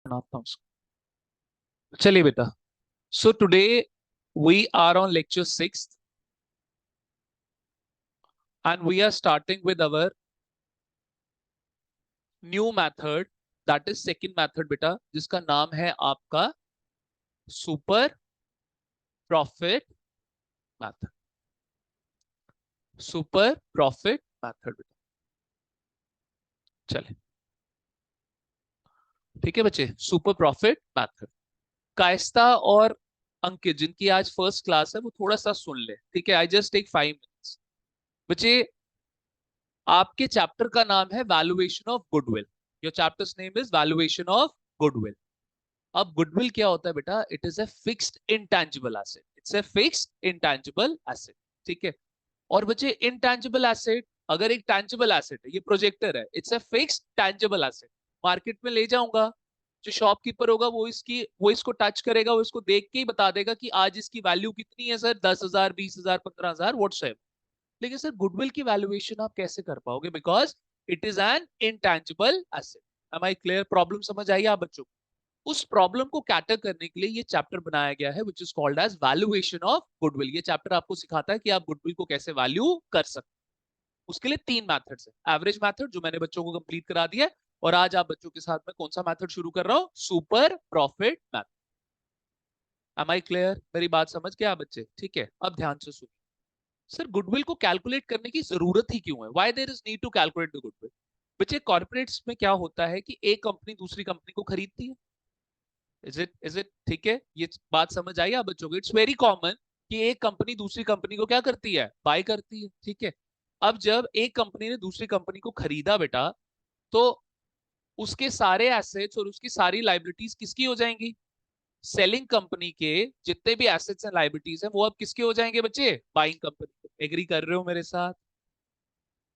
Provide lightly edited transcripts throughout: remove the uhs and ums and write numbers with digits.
सुनाता हूँ उसको। चलिए बेटा, so today we are on lecture 6 and we are starting with our new method, that is second method बेटा, जिसका नाम है आपका super profit method. Super profit method बेटा, चले ठीक है बच्चे। सुपर प्रॉफिट मेथड, कायस्ता और अंकित जिनकी आज फर्स्ट क्लास है वो थोड़ा सा सुन ले, ठीक है। आई जस्ट टेक 5 मिनट्स बच्चे। आपके चैप्टर का नाम है valuation of goodwill. Your chapters name is valuation of goodwill. अब गुडविल क्या होता है बेटा? It is a fixed intangible asset. It's a fixed intangible asset, ठीक है। और बच्चे इंटेंजिबल एसेट, अगर एक टेंजिबल एसेट है, ये प्रोजेक्टर है, it's a fixed tangible asset. Market में ले जाऊंगा, जो शॉपकीपर होगा वो इसको टच करेगा, वो इसको देख के ही बता देगा कि आज इसकी वैल्यू कितनी है सर, 10,000, 20,000, 15,000, व्हाट्सएप। लेकिन सर गुडविल की वैल्यूएशन आप कैसे कर पाओगे? Because it is an intangible asset. Am I clear? Problem समझ आई आप बच्चों को? उस प्रॉब्लम को कैटर करने के लिए ये चैप्टर बनाया गया है, which is called as valuation of goodwill. ये चैप्टर आपको सिखाता है कि आप गुडविल को कैसे वैल्यू कर सकते हैं। उसके लिए 3 मेथड्स है। एवरेज मेथड जो मैंने बच्चों को कंप्लीट करा दिया है, और आज आप बच्चों के साथ में कौन सा मेथड शुरू कर रहा हूं? Super profit method. Am I clear? मेरी बात समझ गया बच्चे? ठीक है, अब ध्यान से सुनिए। सर गुडविल को कैलकुलेट करने की जरूरत ही क्यों है? Why there is need to calculate the goodwill? बच्चे कॉर्पोरेट्स में क्या होता है कि एक कंपनी दूसरी कंपनी को खरीदती है। इज इट ठीक है? ये बात समझ आई आप बच्चों को? इट्स वेरी कॉमन कि एक कंपनी दूसरी कंपनी को क्या करती है? बाय करती है, ठीक है। अब जब एक कंपनी ने दूसरी कंपनी को खरीदा बेटा, तो उसके सारे एसेट्स और उसकी सारी लाइबिलिटीज किसकी हो जाएंगी? सेलिंग कंपनी के जितने भी एसेट्स एंड लाइबिलिटीज हैं वो अब किसके हो जाएंगे बच्चे? Buying company. एग्री कर रहे हो मेरे साथ?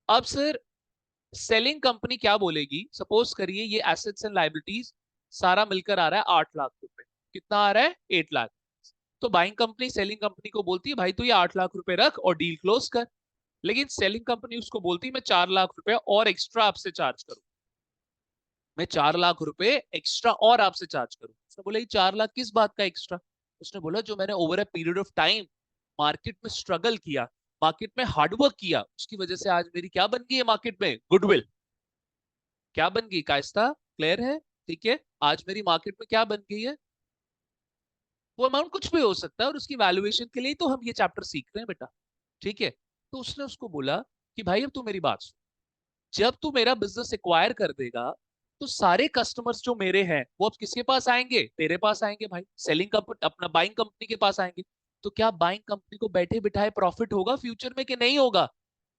अब सर सेलिंग कंपनी क्या बोलेगी? सपोज करिए ये एसेट्स एंड लाइबिलिटीज सारा मिलकर आ रहा है 8 लाख रुपए। कितना आ रहा है? 8 लाख। तो बाइंग कंपनी सेलिंग कंपनी को बोलती है भाई तू ये 8 लाख रुपए रख और डील क्लोज कर। लेकिन सेलिंग कंपनी उसको बोलती है मैं 4 लाख रुपए और एक्स्ट्रा आपसे चार्ज करूं। मैं 4 लाख रुपए एक्स्ट्रा और आपसे चार्ज करूं। उसने बोला ये 4 लाख किस बात का एक्स्ट्रा? उसने बोला जो मैंने over a period of time market में स्ट्रगल किया, मार्केट में हार्डवर्क किया, उसकी वजह से आज मेरी क्या बन गई है मार्केट में? गुडविल। क्या बन गई कायस्ता? क्लियर है? ठीक है, आज मेरी मार्केट में क्या बन गई है? वो अमाउंट कुछ भी हो सकता है, और उसकी वैल्यूएशन के लिए तो हम ये चैप्टर सीख रहे हैं बेटा, ठीक है। तो उसने उसको बोला कि भाई अब तू मेरी बात सुन, जब तू मेरा बिजनेस एक्वायर कर देगा तो सारे कस्टमर्स जो मेरे हैं वो अब किसके पास आएंगे? तेरे पास आएंगे भाई, सेलिंग कंपनी अपना बाइंग कंपनी के पास आएंगे। तो क्या बाइंग कंपनी को बैठे बिठाए प्रॉफिट होगा फ्यूचर में कि नहीं होगा?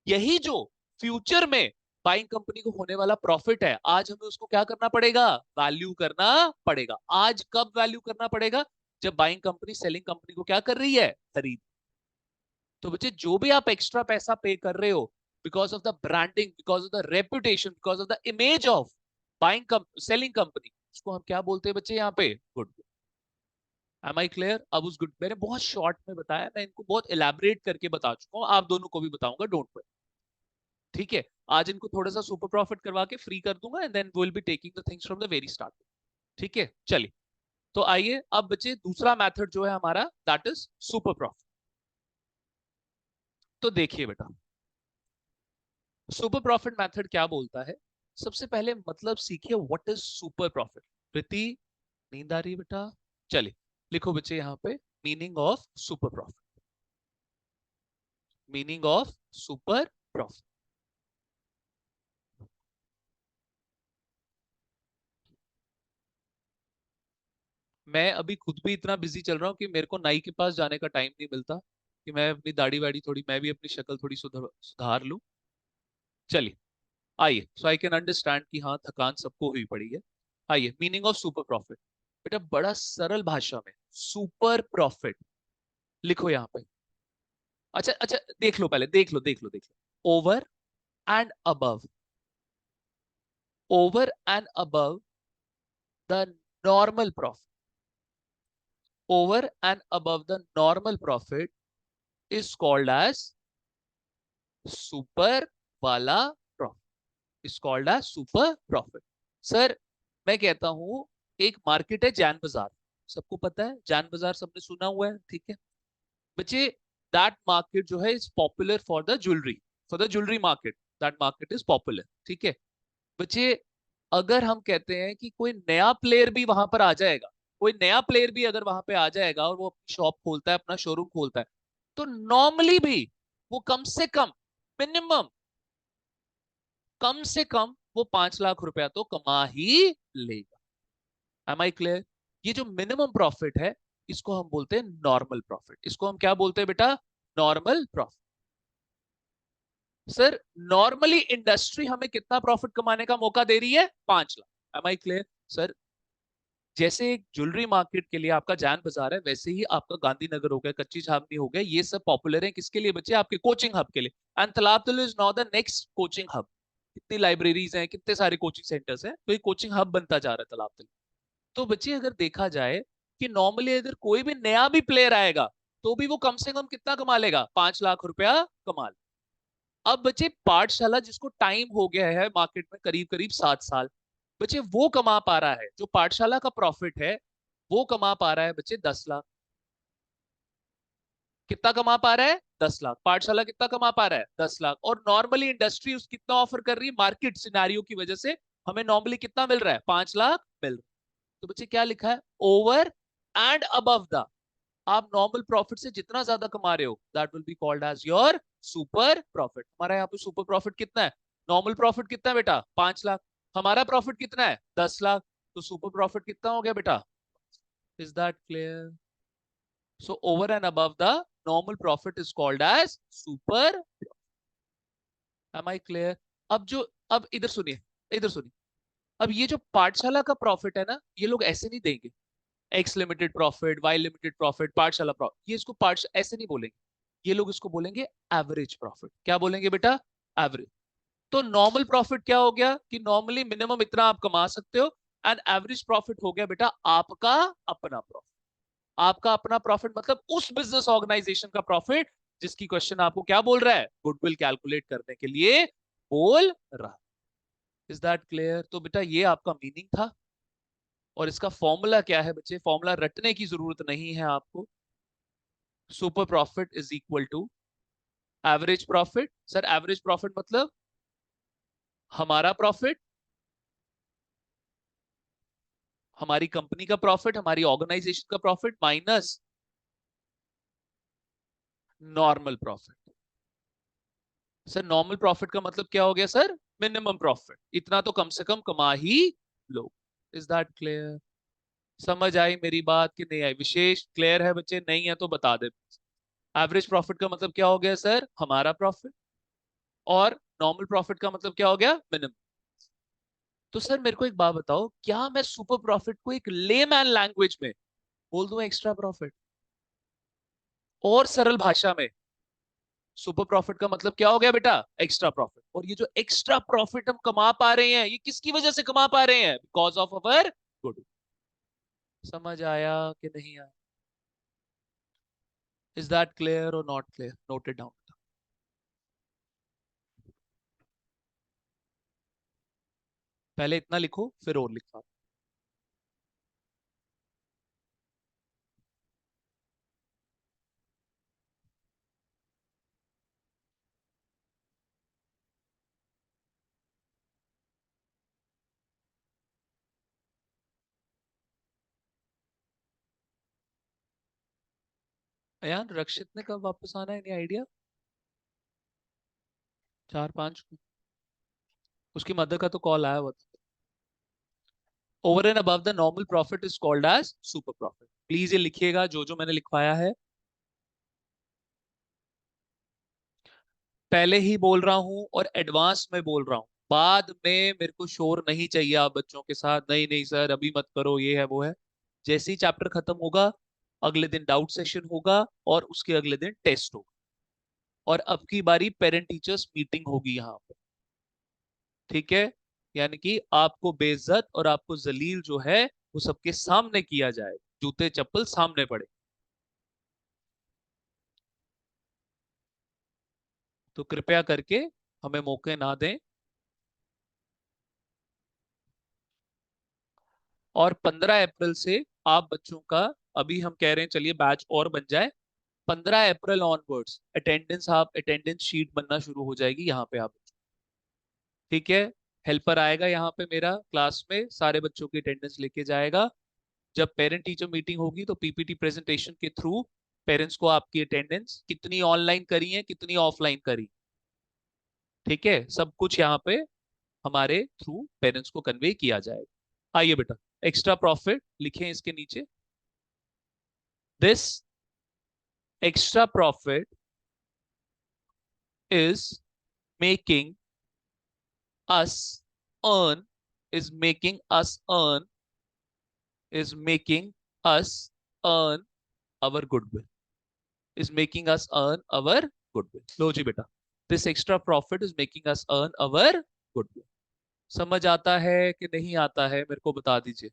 यही जो फ्यूचर में बाइंग कंपनी को होने वाला प्रॉफिट है, आज हमें उसको क्या करना पड़ेगा? वैल्यू करना पड़ेगा। आज कब वैल्यू करना पड़ेगा? जब बाइंग कंपनी सेलिंग कंपनी को क्या कर रही है? खरीद। तो बच्चे जो भी आप एक्स्ट्रा पैसा पे कर रहे हो, because of the branding, because of the reputation, because of the image of buying selling company, उसको हम क्या बोलते हैं बच्चे यहाँ पे? गुड। Am I clear? अब उस गुड मैंने बहुत शॉर्ट में बताया, मैं इनको बहुत इलेबरेट करके बता चुका हूँ, आप दोनों को भी बताऊंगा, डोंट वरी, ठीक है। आज इनको थोड़ा सा सुपर प्रॉफिट करवा के फ्री कर दूंगा, and then will be taking the things from the very start, ठीक है। चलिए, तो आइए अब बच्चे दूसरा मेथड जो है हमारा, दैट इज सुपर प्रॉफिट। तो देखिए बेटा, सुपर प्रॉफिट मेथड क्या बोलता है? सबसे पहले मतलब सीखिए व्हाट इज सुपर प्रॉफिट। प्रीति, नींद आ रही है बेटा? चलिए लिखो बच्चे यहाँ पे, meaning of super profit. Meaning of super profit. मैं अभी खुद भी इतना बिजी चल रहा हूँ कि मेरे को नाई के पास जाने का टाइम नहीं मिलता कि मैं अपनी दाढ़ी वाड़ी थोड़ी, मैं भी अपनी शक्ल थोड़ी सुधार लूं। चलिए आइए, सो आई कैन अंडरस्टैंड कि हाँ थकान सबको हुई पड़ी है। आइए, मीनिंग ऑफ सुपर प्रॉफिट। बेटा बड़ा सरल भाषा में सुपर प्रॉफिट लिखो यहाँ पे। अच्छा अच्छा, देख लो पहले, देख लो। Over and above, over and above the normal profit, over and above the normal profit is called as super वाला profit, is called as super profit. Sir मैं कहता हूं एक मार्केट है जैन बाजार, सबको पता है जैन बाजार, सबने सुना हुआ है, ठीक है बच्चे। दैट मार्केट जो है is popular for the jewellery market, that market is popular, ठीक है बच्चे। अगर हम कहते हैं कि कोई नया प्लेयर भी वहां पर आ जाएगा, कोई नया प्लेयर भी अगर वहां पे आ जाएगा और वो अपनी शॉप खोलता है, अपना शोरूम खोलता है, तो नॉर्मली भी वो मिनिमम कम से कम वो 5 लाख रुपया तो कमा ही लेगा। Am I clear? ये जो मिनिमम प्रॉफिट है, इसको हम बोलते हैं नॉर्मल प्रॉफिट। इसको हम क्या बोलते हैं बेटा? Normal profit. Sir normally industry हमें कितना प्रॉफिट कमाने का मौका दे रही है? 5 lakh. Am I clear? Sir जैसे एक ज्वेलरी मार्केट के लिए आपका जैन बाजार है, वैसे ही आपका गांधीनगर हो गया, कच्ची झामनी हो गया, ये सब पॉपुलर है किसके लिए बच्चे? आपके कोचिंग हब के लिए। एंड तालाबतली is now the next coaching hub. कितनी लाइब्रेरीज हैं, कितने सारे कोचिंग सेंटर्स हैं, तो ये कोचिंग हब बनता जा रहा है तालाबतली। तो बच्चे अगर देखा जाए कि नॉर्मली अगर कोई भी नया भी प्लेयर आएगा, तो भी वो कम से कम कितना कमा लेगा? 5 लाख रुपया कमा ले। अब बच्चे पाठशाला जिसको टाइम हो गया है मार्केट में करीब करीब 7 साल, बच्चे वो कमा पा रहा है, जो पाठशाला का प्रॉफिट है वो कमा पा रहा है बच्चे 10 लाख। कितना कमा पा रहा है? 10 लाख। पाठशाला कितना कमा पा रहा है? 10 लाख। और नॉर्मली इंडस्ट्री उस कितना ऑफर कर रही है? मार्केट सिनेरियो की वजह से हमें नॉर्मली कितना मिल रहा है? 5 लाख मिल रहा है। तो बच्चे क्या लिखा है? Over and above the. आप नॉर्मल प्रॉफिट से जितना ज्यादा कमा रहे हो, that will be called as your super profit. हमारा यहाँ पे सुपर प्रॉफिट कितना है? नॉर्मल प्रॉफिट कितना है बेटा? 5 लाख। हमारा प्रॉफिट कितना है? 10 लाख। तो सुपर प्रॉफिट कितना हो गया बेटा? Is that clear? So over and above the normal profit is called as super. Am I clear? अब जो, अब इधर सुनिए, इधर सुनिए। अब ये जो पाठशाला का प्रॉफिट है ना, ये लोग ऐसे नहीं देंगे, X limited profit, Y limited profit, Pathshala profit, ये इसको पाठ ऐसे नहीं बोलेंगे। ये लोग इसको बोलेंगे एवरेज प्रॉफिट। क्या बोलेंगे बेटा? एवरेज। तो नॉर्मल प्रॉफिट क्या हो गया कि नॉर्मली मिनिमम इतना आप कमा सकते हो, एंड एवरेज प्रॉफिट हो गया बेटा आपका अपना प्रॉफिट। आपका अपना प्रॉफिट मतलब उस बिजनेस ऑर्गेनाइजेशन का प्रॉफिट जिसकी क्वेश्चन आपको क्या बोल रहा है? गुडविल कैलकुलेट करने के लिए बोल रहा। Is that clear? तो बेटा ये आपका मीनिंग था। और इसका फॉर्मूला क्या है बच्चे? फॉर्मूला रटने की जरूरत नहीं है आपको। Super profit is equal to average profit. Sir average profit मतलब हमारा प्रॉफिट, हमारी कंपनी का प्रॉफिट, हमारी ऑर्गेनाइजेशन का profit minus normal profit. Sir normal profit का मतलब क्या हो गया सर? Minimum profit. इतना तो कम से कम कमा ही लो। Is that clear? समझ आई मेरी बात कि नहीं आई? विशेष क्लियर है बच्चे? नहीं है तो बता दे। एवरेज प्रॉफिट का मतलब क्या हो गया सर? हमारा प्रॉफिट। और नॉर्मल प्रॉफिट का मतलब क्या हो गया? मिनिमम। तो सर मेरे को एक बात बताओ, क्या मैं सुपर प्रॉफिट को एक लेमैन लैंग्वेज में बोल दूं एक्स्ट्रा प्रॉफिट? और सरल भाषा में, सुपर प्रॉफिट का मतलब क्या हो गया बेटा? Extra profit. और ये जो एक्स्ट्रा प्रॉफिट हम कमा पा रहे हैं, ये किसकी वजह से कमा पा रहे हैं? Because of our good. समझ आया कि नहीं आया? इज दैट क्लियर और not clear? Note it down. पहले इतना लिखो फिर और लिखा। यार रक्षित ने कब वापस आना है? नहीं आइडिया? 4-5 को। उसकी मदर का तो कॉल आया हुआ था। Over and above the normal profit is called as super profit. Please ये लिखिएगा जो जो मैंने लिखवाया है। पहले ही बोल रहा हूं और एडवांस में बोल रहा हूं, बाद में मेरे को शोर नहीं चाहिए आप बच्चों के साथ। नहीं नहीं सर अभी मत करो, ये है वो है। जैसे ही चैप्टर खत्म होगा, अगले दिन डाउट सेशन होगा और उसके अगले दिन टेस्ट होगा। और अब की बारी पेरेंट टीचर्स मीटिंग होगी यहाँ पे, ठीक है? यानी कि आपको बेइज्जत और आपको जलील जो है वो सबके सामने किया जाए, जूते चप्पल सामने पड़े। तो कृपया करके हमें मौके ना दें। और 15 अप्रैल से आप बच्चों का, अभी हम कह रहे हैं चलिए बैच और बन जाए, 15 अप्रैल ऑनवर्ड्स अटेंडेंस शीट बनना शुरू हो जाएगी यहाँ पे आप। ठीक है, हेल्पर आएगा यहाँ पे मेरा क्लास में, सारे बच्चों की अटेंडेंस लेके जाएगा। जब पेरेंट टीचर मीटिंग होगी तो पीपीटी प्रेजेंटेशन के थ्रू पेरेंट्स को आपकी अटेंडेंस कितनी ऑनलाइन करी है, कितनी ऑफलाइन करी, ठीक है, सब कुछ यहाँ पे हमारे थ्रू पेरेंट्स को कन्वे किया जाएगा। आइए बेटा, एक्स्ट्रा प्रॉफिट लिखें इसके नीचे। This extra profit is making us earn is making us earn is making us earn our goodwill is making us earn our goodwill। लो जी बेटा, this extra profit is making us earn our goodwill। समझ आता है कि नहीं आता है, मेरे को बता दीजिए।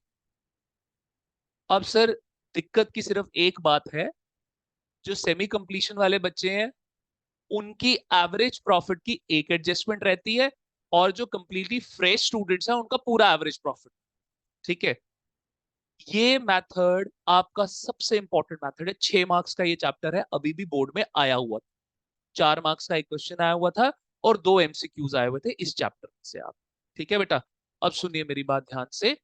अब सर, दिक्कत की सिर्फ एक बात है, जो सेमी कंप्लीशन वाले बच्चे हैं उनकी एवरेज प्रॉफिट की एक एडजस्टमेंट रहती है, और जो कंप्लीटली फ्रेश स्टूडेंट्स हैं उनका पूरा एवरेज प्रॉफिट। ठीक है, ये मेथड आपका सबसे इंपॉर्टेंट मेथड है। 6 मार्क्स का ये चैप्टर है, अभी भी बोर्ड में आया हुआ था। 4 मार्क्स का एक क्वेश्चन आया हुआ था और 2 MCQs आए हुए थे इस चैप्टर से आप। ठीक है बेटा, अब सुनिए मेरी बात ध्यान से।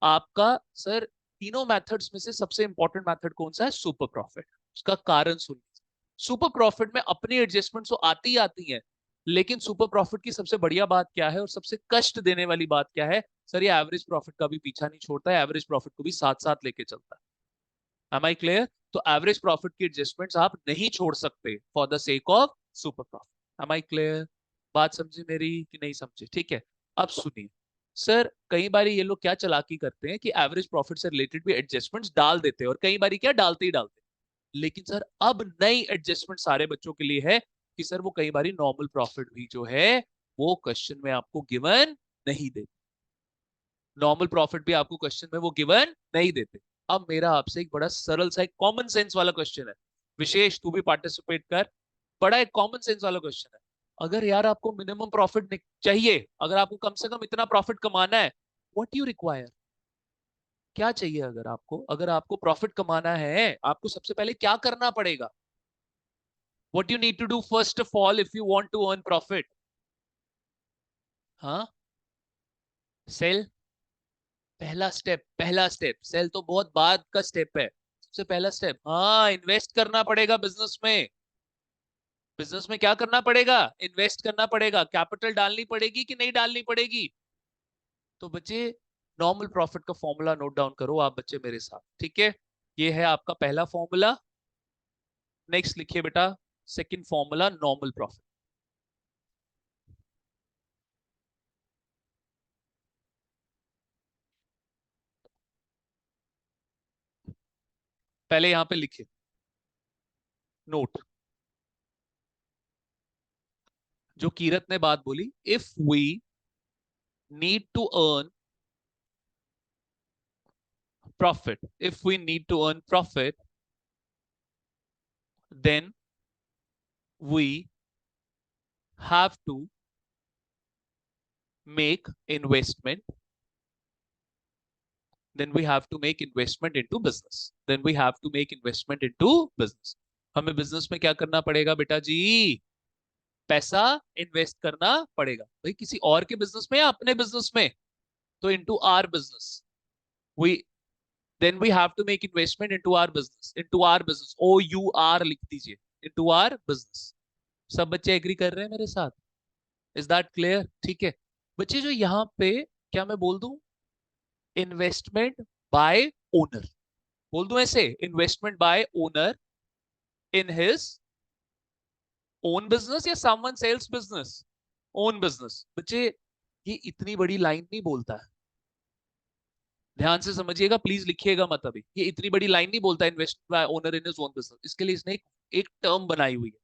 आपका सर, तीनों मेथड्स में से सबसे इंपॉर्टेंट मेथड कौन सा है? Super profit. उसका कारण सुनिए। सुपर प्रॉफिट में अपनी एडजस्टमेंट तो आती ही आती है, लेकिन सुपर प्रॉफिट की सबसे बढ़िया बात क्या है और सबसे कष्ट देने वाली बात क्या है? सर, ये एवरेज प्रॉफिट का भी पीछा नहीं छोड़ता है, एवरेज प्रॉफिट को भी साथ साथ लेके चलता है। Am I clear? तो एवरेज प्रॉफिट की एडजस्टमेंट्स आप नहीं छोड़ सकते for the sake of super profit. Am I clear? बात समझे मेरी कि नहीं समझे? ठीक है, अब सुनिए। सर, कई बार ये लोग क्या चालाकी करते हैं कि एवरेज प्रॉफिट से रिलेटेड भी एडजस्टमेंट्स डाल देते हैं, और कई बार क्या डालते ही डालते हैं। लेकिन सर, अब नई एडजस्टमेंट सारे बच्चों के लिए है कि सर वो कई बार नॉर्मल प्रॉफिट भी जो है वो क्वेश्चन में आपको गिवन नहीं देते। नॉर्मल प्रॉफिट भी आपको क्वेश्चन में वो गिवन नहीं देते। अब मेरा आपसे एक बड़ा सरल सा एक कॉमन सेंस वाला क्वेश्चन है, विशेष तू भी पार्टिसिपेट कर। बड़ा एक कॉमन सेंस वाला क्वेश्चन है। अगर यार आपको मिनिमम प्रॉफिट चाहिए, अगर आपको कम से कम इतना प्रॉफिट कमाना है, व्हाट यू रिक्वायर, क्या चाहिए? अगर आपको प्रॉफिट कमाना है, आपको सबसे पहले क्या करना पड़ेगा? What you need to do first of all if you want to earn profit? हाँ, सेल। पहला स्टेप सेल तो बहुत बाद का स्टेप है। सबसे पहला स्टेप, हाँ, इन्वेस्ट करना पड़ेगा बिजनेस में। बिजनेस में क्या करना पड़ेगा? इन्वेस्ट करना पड़ेगा। कैपिटल डालनी पड़ेगी कि नहीं डालनी पड़ेगी? तो बच्चे, नॉर्मल प्रॉफिट का फॉर्मूला नोट डाउन करो आप बच्चे मेरे साथ। ठीक है, ये है आपका पहला फॉर्मूला। नेक्स्ट लिखिए बेटा, सेकंड फॉर्मूला नॉर्मल प्रॉफिट। पहले यहां पे लिखिए नोट, जो कीरत ने बात बोली, if we need to earn profit, then we have to make investment then we have to make investment into business then we have to make investment into business। हमें business में क्या करना पड़ेगा बेटा जी? पैसा इन्वेस्ट करना पड़ेगा। भाई, किसी और के बिजनेस में या अपने बिजनेस में? तो into our business. We then we have to make investment into our business O U R लिख दीजिए, इनटू आर बिजनेस। सब बच्चे एग्री कर रहे हैं मेरे साथ? Is that clear? ठीक है बच्चे, जो यहाँ पे, क्या मैं बोल दूं इन्वेस्टमेंट बाय ओनर, बोल दूं ऐसे, investment by owner in his own business या someone sells business? Own business. बच्चे, ये इतनी बड़ी लाइन नहीं बोलता है, ध्यान से समझिएगा प्लीज, लिखिएगा मत अभी। ये इतनी बड़ी लाइन नहीं बोलता invest bye owner in his own business. इसके लिए इसने एक टर्म बनाई हुई है।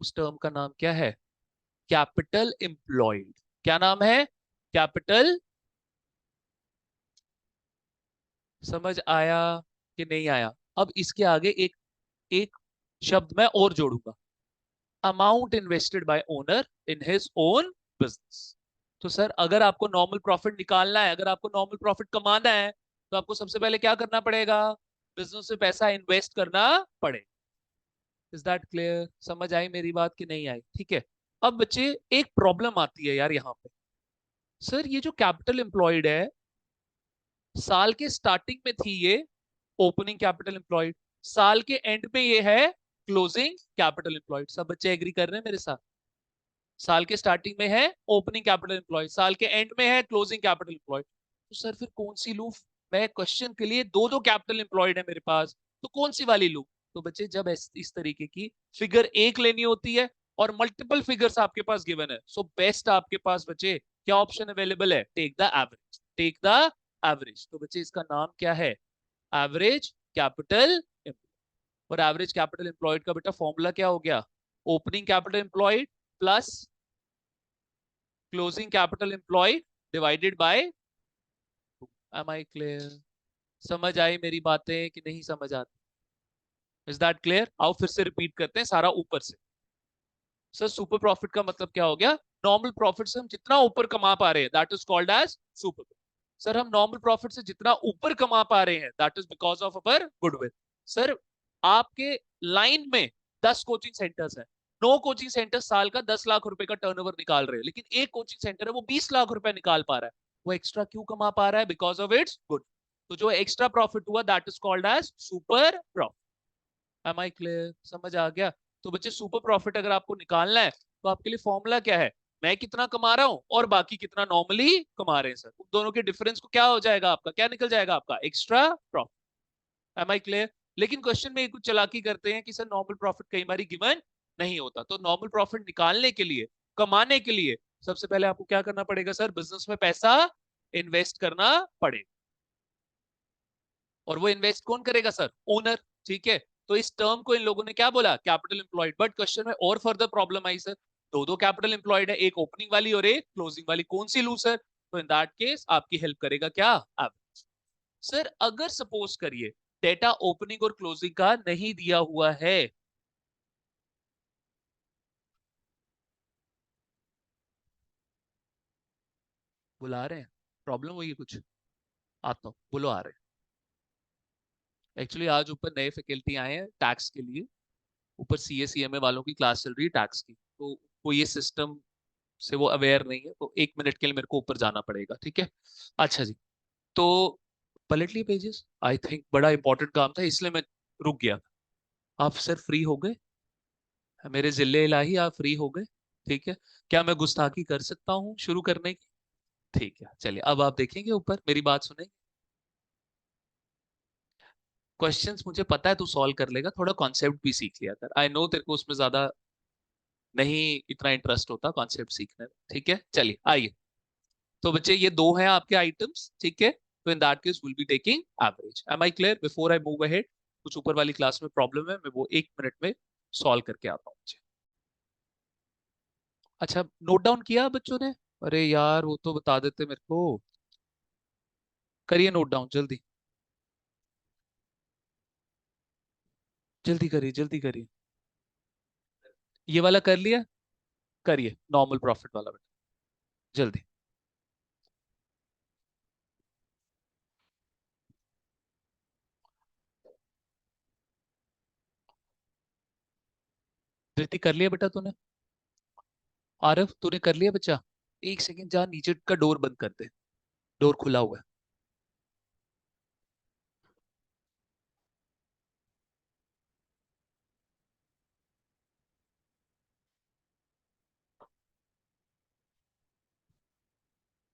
उस टर्म का नाम क्या है? Capital employed. क्या नाम है? कैपिटल। समझ आया कि नहीं आया? अब इसके आगे एक एक शब्द मैं और जोड़ूंगा, amount invested by owner in his own business. तो सर, अगर आपको नॉर्मल प्रॉफिट निकालना है, अगर आपको नॉर्मल प्रॉफिट कमाना है, तो आपको सबसे पहले क्या करना पड़ेगा, बिजनेस में पैसा इन्वेस्ट करना पड़ेगा। Is that clear? समझ आई मेरी बात कि नहीं आई? ठीक है। अब बच्चे एक प्रॉब्लम आती है यार यहाँ पे। सर ये जो कैपिटल एम्प्लॉयड है, साल के स्टार्टिंग में थी ये ओपनिंग कैपिटल एम्प्लॉयड, साल के एंड में ये है क्लोजिंग कैपिटल एम्प्लॉयड। सब बच्चे एग्री कर रहे हैं मेरे साथ? साल के स्टार्टिंग में है ओपनिंग कैपिटल एम्प्लॉयड, साल के एंड में है क्लोजिंग कैपिटल एम्प्लॉयड। तो सर फिर कौन सी लूं? मैं क्वेश्चन के लिए दो दो कैपिटल एम्प्लॉयड है मेरे पास, तो कौन सी वाली लूं? तो बच्चे जब इस तरीके की फिगर एक लेनी होती है और मल्टीपल फिगर्स आपके पास गिवन है, सो बेस्ट आपके पास बच्चे क्या ऑप्शन अवेलेबल है? Take the average, take the average. तो बच्चे इसका नाम क्या है? Average capital. और एवरेज कैपिटल एम्प्लॉयड का बेटा फॉर्मूला क्या हो गया? Opening capital employed plus closing capital employed divided by. Am I clear? समझ आई मेरी बातें कि नहीं समझ आती? Is that clear? आओ फिर से रिपीट करते हैं सारा ऊपर से। सर सुपर प्रॉफिट का मतलब क्या हो गया? नॉर्मल प्रॉफिट से हम जितना ऊपर कमा पा रहे हैं that is called as super. Sir हम नॉर्मल प्रॉफिट से जितना ऊपर कमा पा रहे हैं that is because of our goodwill. Sir आपके लाइन में 10 कोचिंग सेंटर्स हैं, 9 कोचिंग सेंटर साल का 10 लाख रुपए का टर्नओवर निकाल रहे हैं, लेकिन एक कोचिंग सेंटर है वो 20 लाख रुपए निकाल पा रहा है। वो एक्स्ट्रा क्यों कमा पा रहा है? Because of its good. तो जो एक्स्ट्रा प्रॉफिट हुआ that is called as super profit. Am I clear? समझ आ गया? तो बच्चे सुपर प्रॉफिट अगर आपको निकालना है तो आपके लिए फॉर्मूला क्या है? मैं कितना कमा रहा हूं और बाकी कितना नॉर्मली कमा रहे हैं सर, उन दोनों के डिफरेंस को क्या हो जाएगा आपका, क्या निकल जाएगा आपका? Extra profit. Am I clear? लेकिन क्वेश्चन में कुछ चालाकी करते हैं कि सर नॉर्मल प्रॉफिट कई बार गिवन नहीं होता, तो नॉर्मल प्रॉफिट निकालने के लिए, कमाने के लिए सबसे पहले आपको क्या करना पड़ेगा सर? बिजनेस में पैसा इन्वेस्ट करना पड़ेगा। और वो इन्वेस्ट कौन करेगा सर? ओनर। ठीक है। तो इस टर्म को इन लोगों ने क्या बोला? Capital employed. बट क्वेश्चन में और फर्दर प्रॉब्लम आई सर, दो दो कैपिटल एम्प्लॉयड है, एक ओपनिंग वाली और एक क्लोजिंग वाली, कौन सी लू सर? तो इन दैट केस आपकी हेल्प करेगा क्या? एवरेज। सर अगर सपोज करिए डेटा ओपनिंग और क्लोजिंग का नहीं दिया हुआ है, बुला रहे हैं? प्रॉब्लम हुई है कुछ? आता हूँ, बोलो आ रहे हैं। एक्चुअली आज ऊपर नए फैकल्टी आए हैं टैक्स के लिए, ऊपर सी ए सी एम ए वालों की क्लास चल रही है टैक्स की, तो वो ये सिस्टम से वो अवेयर नहीं है, तो 1 मिनट के लिए मेरे को ऊपर जाना पड़ेगा, ठीक है? अच्छा जी। तो पलट लिए पेजेस, आई थिंक बड़ा इंपॉर्टेंट काम था इसलिए मैं रुक गया था। आप सर फ्री हो गए? मेरे जिले इलाही आप फ्री हो गए? ठीक है। क्या मैं गुस्ताखी कर सकता हूँ शुरू करने की? ठीक है चलिए, अब आप देखेंगे ऊपर, मेरी बात सुनेंगे। क्वेश्चंस मुझे पता है तू सॉल्व कर लेगा, थोड़ा कॉन्सेप्ट भी सीख लिया कर। आई नो तेरे को उसमें ज्यादा नहीं इतना इंटरेस्ट होता कॉन्सेप्ट सीखने में, ठीक है? चलिए आइए। तो बच्चे ये दो हैं आपके आइटम्स, ठीक है? तो in that case will be taking average. Am I clear? Before I move ahead, कुछ ऊपर वाली क्लास में प्रॉब्लम है, मैं वो 1 मिनट में सॉल्व करके आता हूँ बच्चे। अच्छा नोट डाउन किया बच्चों ने? अरे यार वो तो बता देते मेरे को। करिए नोट डाउन जल्दी, जल्दी करिए जल्दी करिए। ये वाला कर लिया? करिए नॉर्मल प्रॉफिट वाला बेटा, जल्दी। धृति कर लिया बेटा तूने? आरफ तूने कर लिया बच्चा? एक सेकंड जा नीचे का डोर बंद कर दे, डोर खुला हुआ है।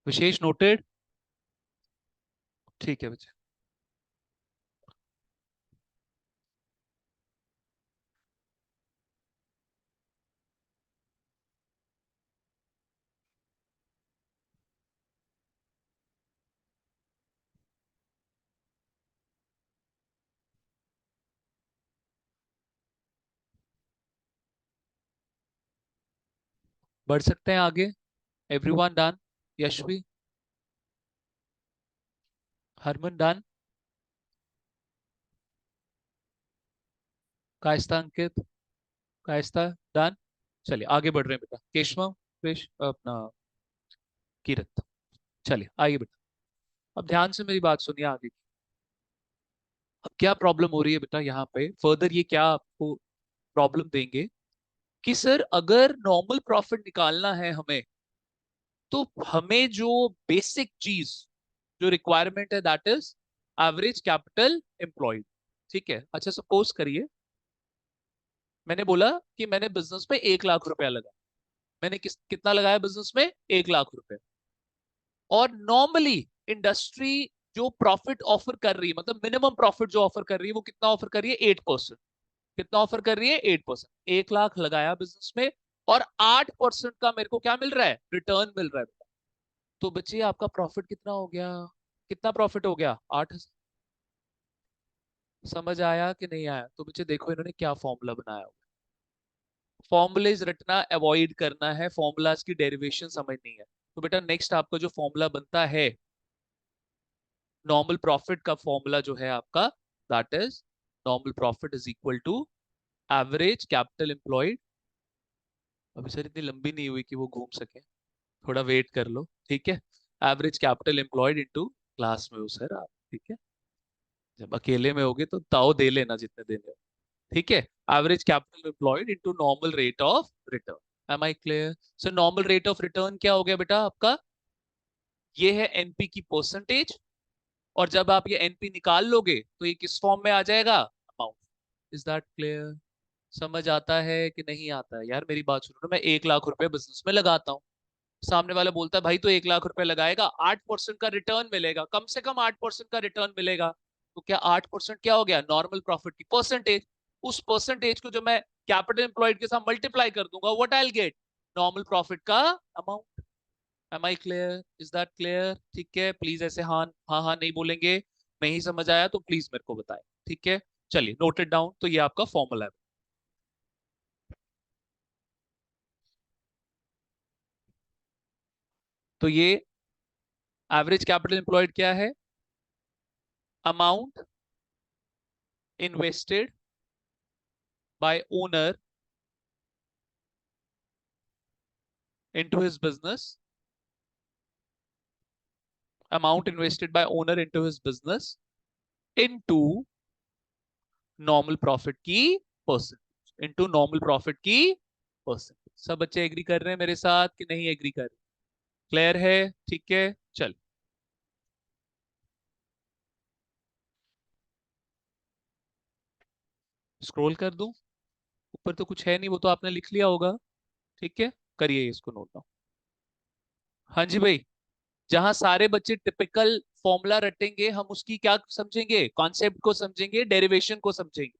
विशेष नोटेड। ठीक है बच्चा। बढ़ सकते हैं आगे? Everyone done? Yashvi, Harman done? Kayastha Ankit, Kayastha done? चलिए आगे बढ़ रहे हैं बेटा। केशव, कृष अपना किरत। चलिए आइए बेटा, अब ध्यान से मेरी बात सुनिए आगे की। अब क्या प्रॉब्लम हो रही है बेटा यहाँ पे, फर्दर ये क्या आपको प्रॉब्लम देंगे कि सर अगर नॉर्मल प्रॉफिट निकालना है हमें, तो हमें जो बेसिक चीज जो रिक्वायरमेंट है that is average capital employed. ठीक है, अच्छा सपोज करिए मैंने बोला कि मैंने बिजनेस में 1 लाख रुपया लगा। मैंने कितना लगाया बिजनेस में? 1 लाख रुपए। और नॉर्मली इंडस्ट्री जो प्रॉफिट ऑफर कर रही है, मतलब मिनिमम प्रॉफिट जो ऑफर कर रही है, वो कितना ऑफर कर रही है? 8%। कितना ऑफर कर रही है? 8%। 1 लाख लगाया बिजनेस में और 8% का मेरे को क्या मिल रहा है? रिटर्न मिल रहा है। तो बच्चे आपका प्रॉफिट कितना हो गया? कितना प्रॉफिट हो गया? 8। समझ आया कि नहीं आया? तो बच्चे देखो इन्होंने क्या फॉर्मूला बनाया। फॉर्मूलेज रटना अवॉइड करना है, फॉर्मूलाज की डेरिवेशन समझनी है। तो बेटा नेक्स्ट आपका जो फॉर्मूला बनता है नॉर्मल प्रॉफिट का, फॉर्मूला जो है आपका that is normal profit is equal to average capital employed. अभी सर इतनी लंबी नहीं हुई कि वो घूम सके, थोड़ा वेट कर लो, ठीक है। Average capital employed into class में हो सर आप, ठीक है। जब अकेले में होगे तो ताओ दे लेना जितने देने हो, ठीक है। Average capital employed into normal rate of return. Am I clear? So normal rate of return क्या हो गया बेटा आपका? ये है एनपी की परसेंटेज। और जब आप ये एनपी निकाल लोगे तो ये किस फॉर्म में आ जाएगा? अमाउंट। Is that clear? समझ आता है कि नहीं आता है? यार मेरी बात सुनो ना, मैं 1 लाख रुपए बिजनेस में लगाता हूँ, सामने वाला बोलता है भाई तो 1 लाख रुपए लगाएगा, 8% का रिटर्न मिलेगा, कम से कम 8% का रिटर्न मिलेगा। तो क्या 8% क्या हो गया? नॉर्मल प्रॉफिट की परसेंटेज। उस परसेंटेज को जो मैं कैपिटल एम्प्लॉयड के साथ मल्टीप्लाई कर दूंगा, what I will get? Normal profit का amount. Am I clear? Is that clear? ठीक है, प्लीज ऐसे हाँ हाँ हाँ नहीं बोलेंगे। नहीं समझ आया तो प्लीज मेरे को बताएं, ठीक है। चलिए नोटेड डाउन, तो ये आपका फॉर्मूला है। तो ये एवरेज कैपिटल एम्प्लॉयड क्या है? Amount invested by owner into his business, amount invested by owner into his business into normal profit की परसेंटेज, इनटू नॉर्मल प्रॉफिट की परसेंटेज। सब बच्चे एग्री कर रहे हैं मेरे साथ कि नहीं एग्री कर रहे? क्लियर है? ठीक है, चल स्क्रॉल कर दूं? ऊपर तो कुछ है नहीं, वो तो आपने लिख लिया होगा, ठीक है। करिए इसको नोट डाउन। हाँ जी भाई, जहां सारे बच्चे टिपिकल फॉर्मूला रटेंगे, हम उसकी क्या समझेंगे? कॉन्सेप्ट को समझेंगे, डेरिवेशन को समझेंगे।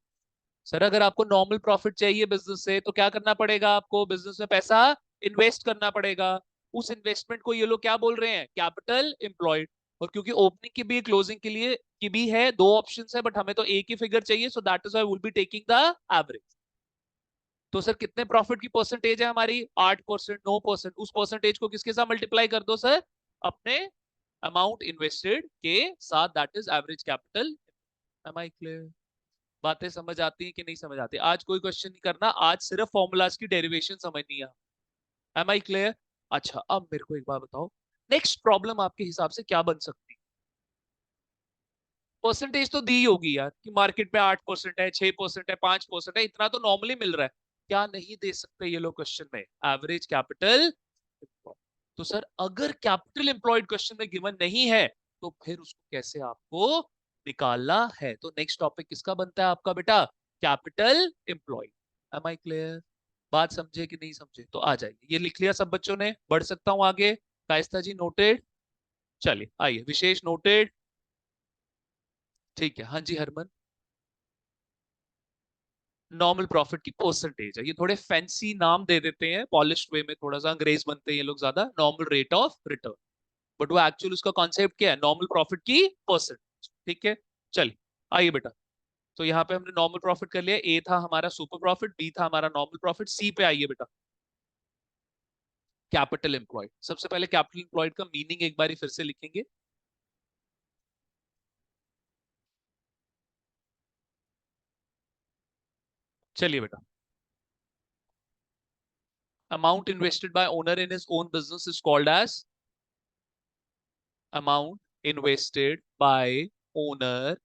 सर अगर आपको नॉर्मल प्रॉफिट चाहिए बिजनेस से तो क्या करना पड़ेगा? आपको बिजनेस में पैसा इन्वेस्ट करना पड़ेगा। उस इन्वेस्टमेंट को ये लोग क्या बोल रहे हैं? Capital employed. और क्योंकि ओपनिंग की भी क्लोजिंग के लिए की भी है, दो ऑप्शंस है, बट हमें तो एक ही फिगर चाहिए, so that is why will be taking the average. तो सर कितने प्रॉफिट की परसेंटेज है हमारी? 8%, 9%। उस परसेंटेज को किसके साथ मल्टीप्लाई कर दो सर? अपने अमाउंट इन्वेस्टेड के साथ, that is average capital. Am I clear? बातें समझ आती हैं कि नहीं समझ आती? आज कोई क्वेश्चन नहीं करना, आज सिर्फ फॉर्मूलाज की डेरिवेशन समझनी है। Am I clear? अच्छा अब मेरे को एक बात बताओ, नेक्स्ट प्रॉब्लम आपके हिसाब से क्या बन सकती है? परसेंटेज तो दी होगी यार कि मार्केट में 8% है, 6% है, 5% है, इतना तो नॉर्मली मिल रहा है। क्या नहीं दे सकते ये लोग क्वेश्चन में? Average capital. तो सर अगर कैपिटल एम्प्लॉयड क्वेश्चन में गिवन नहीं है तो फिर उसको कैसे आपको निकालना है? तो नेक्स्ट टॉपिक किसका बनता है आपका बेटा? Capital employed. Am I clear? बात समझे कि नहीं समझे? तो आ जाइए, ये लिख लिया सब बच्चों ने? बढ़ सकता हूं आगे? कायस्ता जी नोटेड? चलिए आइए, विशेष नोटेड? ठीक है, हाँ जी हरमन। नॉर्मल प्रॉफिट की परसेंटेज है, ये थोड़े फैंसी नाम दे देते हैं, पॉलिश वे में थोड़ा सा अंग्रेज बनते हैं ये लोग ज्यादा। Normal rate of return, but वो एक्चुअल उसका कॉन्सेप्ट क्या है? नॉर्मल प्रॉफिट की परसेंटेज, ठीक है। चलिए आइए बेटा, तो यहाँ पे हमने नॉर्मल प्रॉफिट कर लिया। ए था हमारा सुपर प्रॉफिट, बी था हमारा नॉर्मल प्रॉफिट, सी पे आइए बेटा, कैपिटल एम्प्लॉयड। सबसे पहले कैपिटल एम्प्लॉयड का मीनिंग एक बार फिर से लिखेंगे। चलिए बेटा, amount invested by owner in his own business is called as amount invested by owner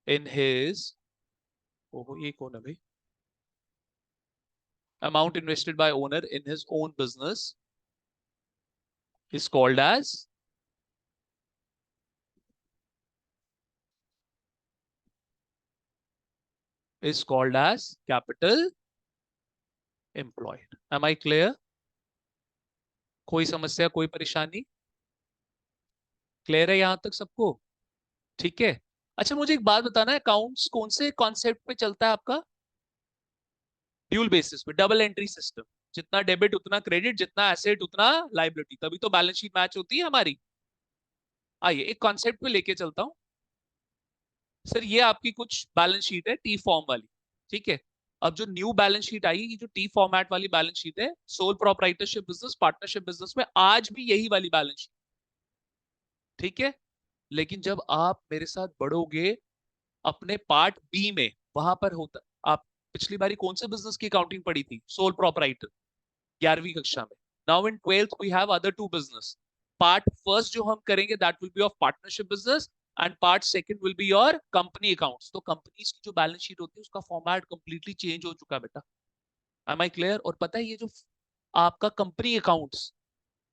in his, ओहो ये कौन है भाई, amount invested by owner in his own business is called as, capital employed. Am I clear? कोई समस्या, कोई परेशानी? Clear है यहां तक सबको? ठीक है। अच्छा मुझे एक बात बताना है, अकाउंट्स कौन से कॉन्सेप्ट पे चलता है आपका? ड्यूल बेसिस पे, डबल एंट्री सिस्टम। जितना डेबिट उतना क्रेडिट, जितना एसेट उतना लाइबिलिटी, तभी तो बैलेंस शीट मैच होती है हमारी। आइए एक कॉन्सेप्ट पे लेके चलता हूं। सर ये आपकी कुछ बैलेंस शीट है टी फॉर्म वाली, ठीक है। अब जो न्यू बैलेंस शीट आई, ये जो टी फॉर्मेट वाली बैलेंस शीट है, sole proprietorship business, partnership business में आज भी यही वाली बैलेंस शीट, ठीक है। लेकिन जब आप मेरे साथ बढ़ोगे अपने पार्ट बी में, वहां पर होता, आप पिछली बारी कौन से बिजनेस की अकाउंटिंग पढ़ी थी? सोल प्रोप्राइटर, 11वीं कक्षा में। Now in 12th we have other two business. Part first जो हम करेंगे that will be of partnership business, and part second will be your company accounts. तो कंपनीज की जो बैलेंस शीट होती है उसका फॉर्मेट कंप्लीटली चेंज हो चुका है बेटा। Am I clear? और पता है ये जो आपका कंपनी अकाउंट्स,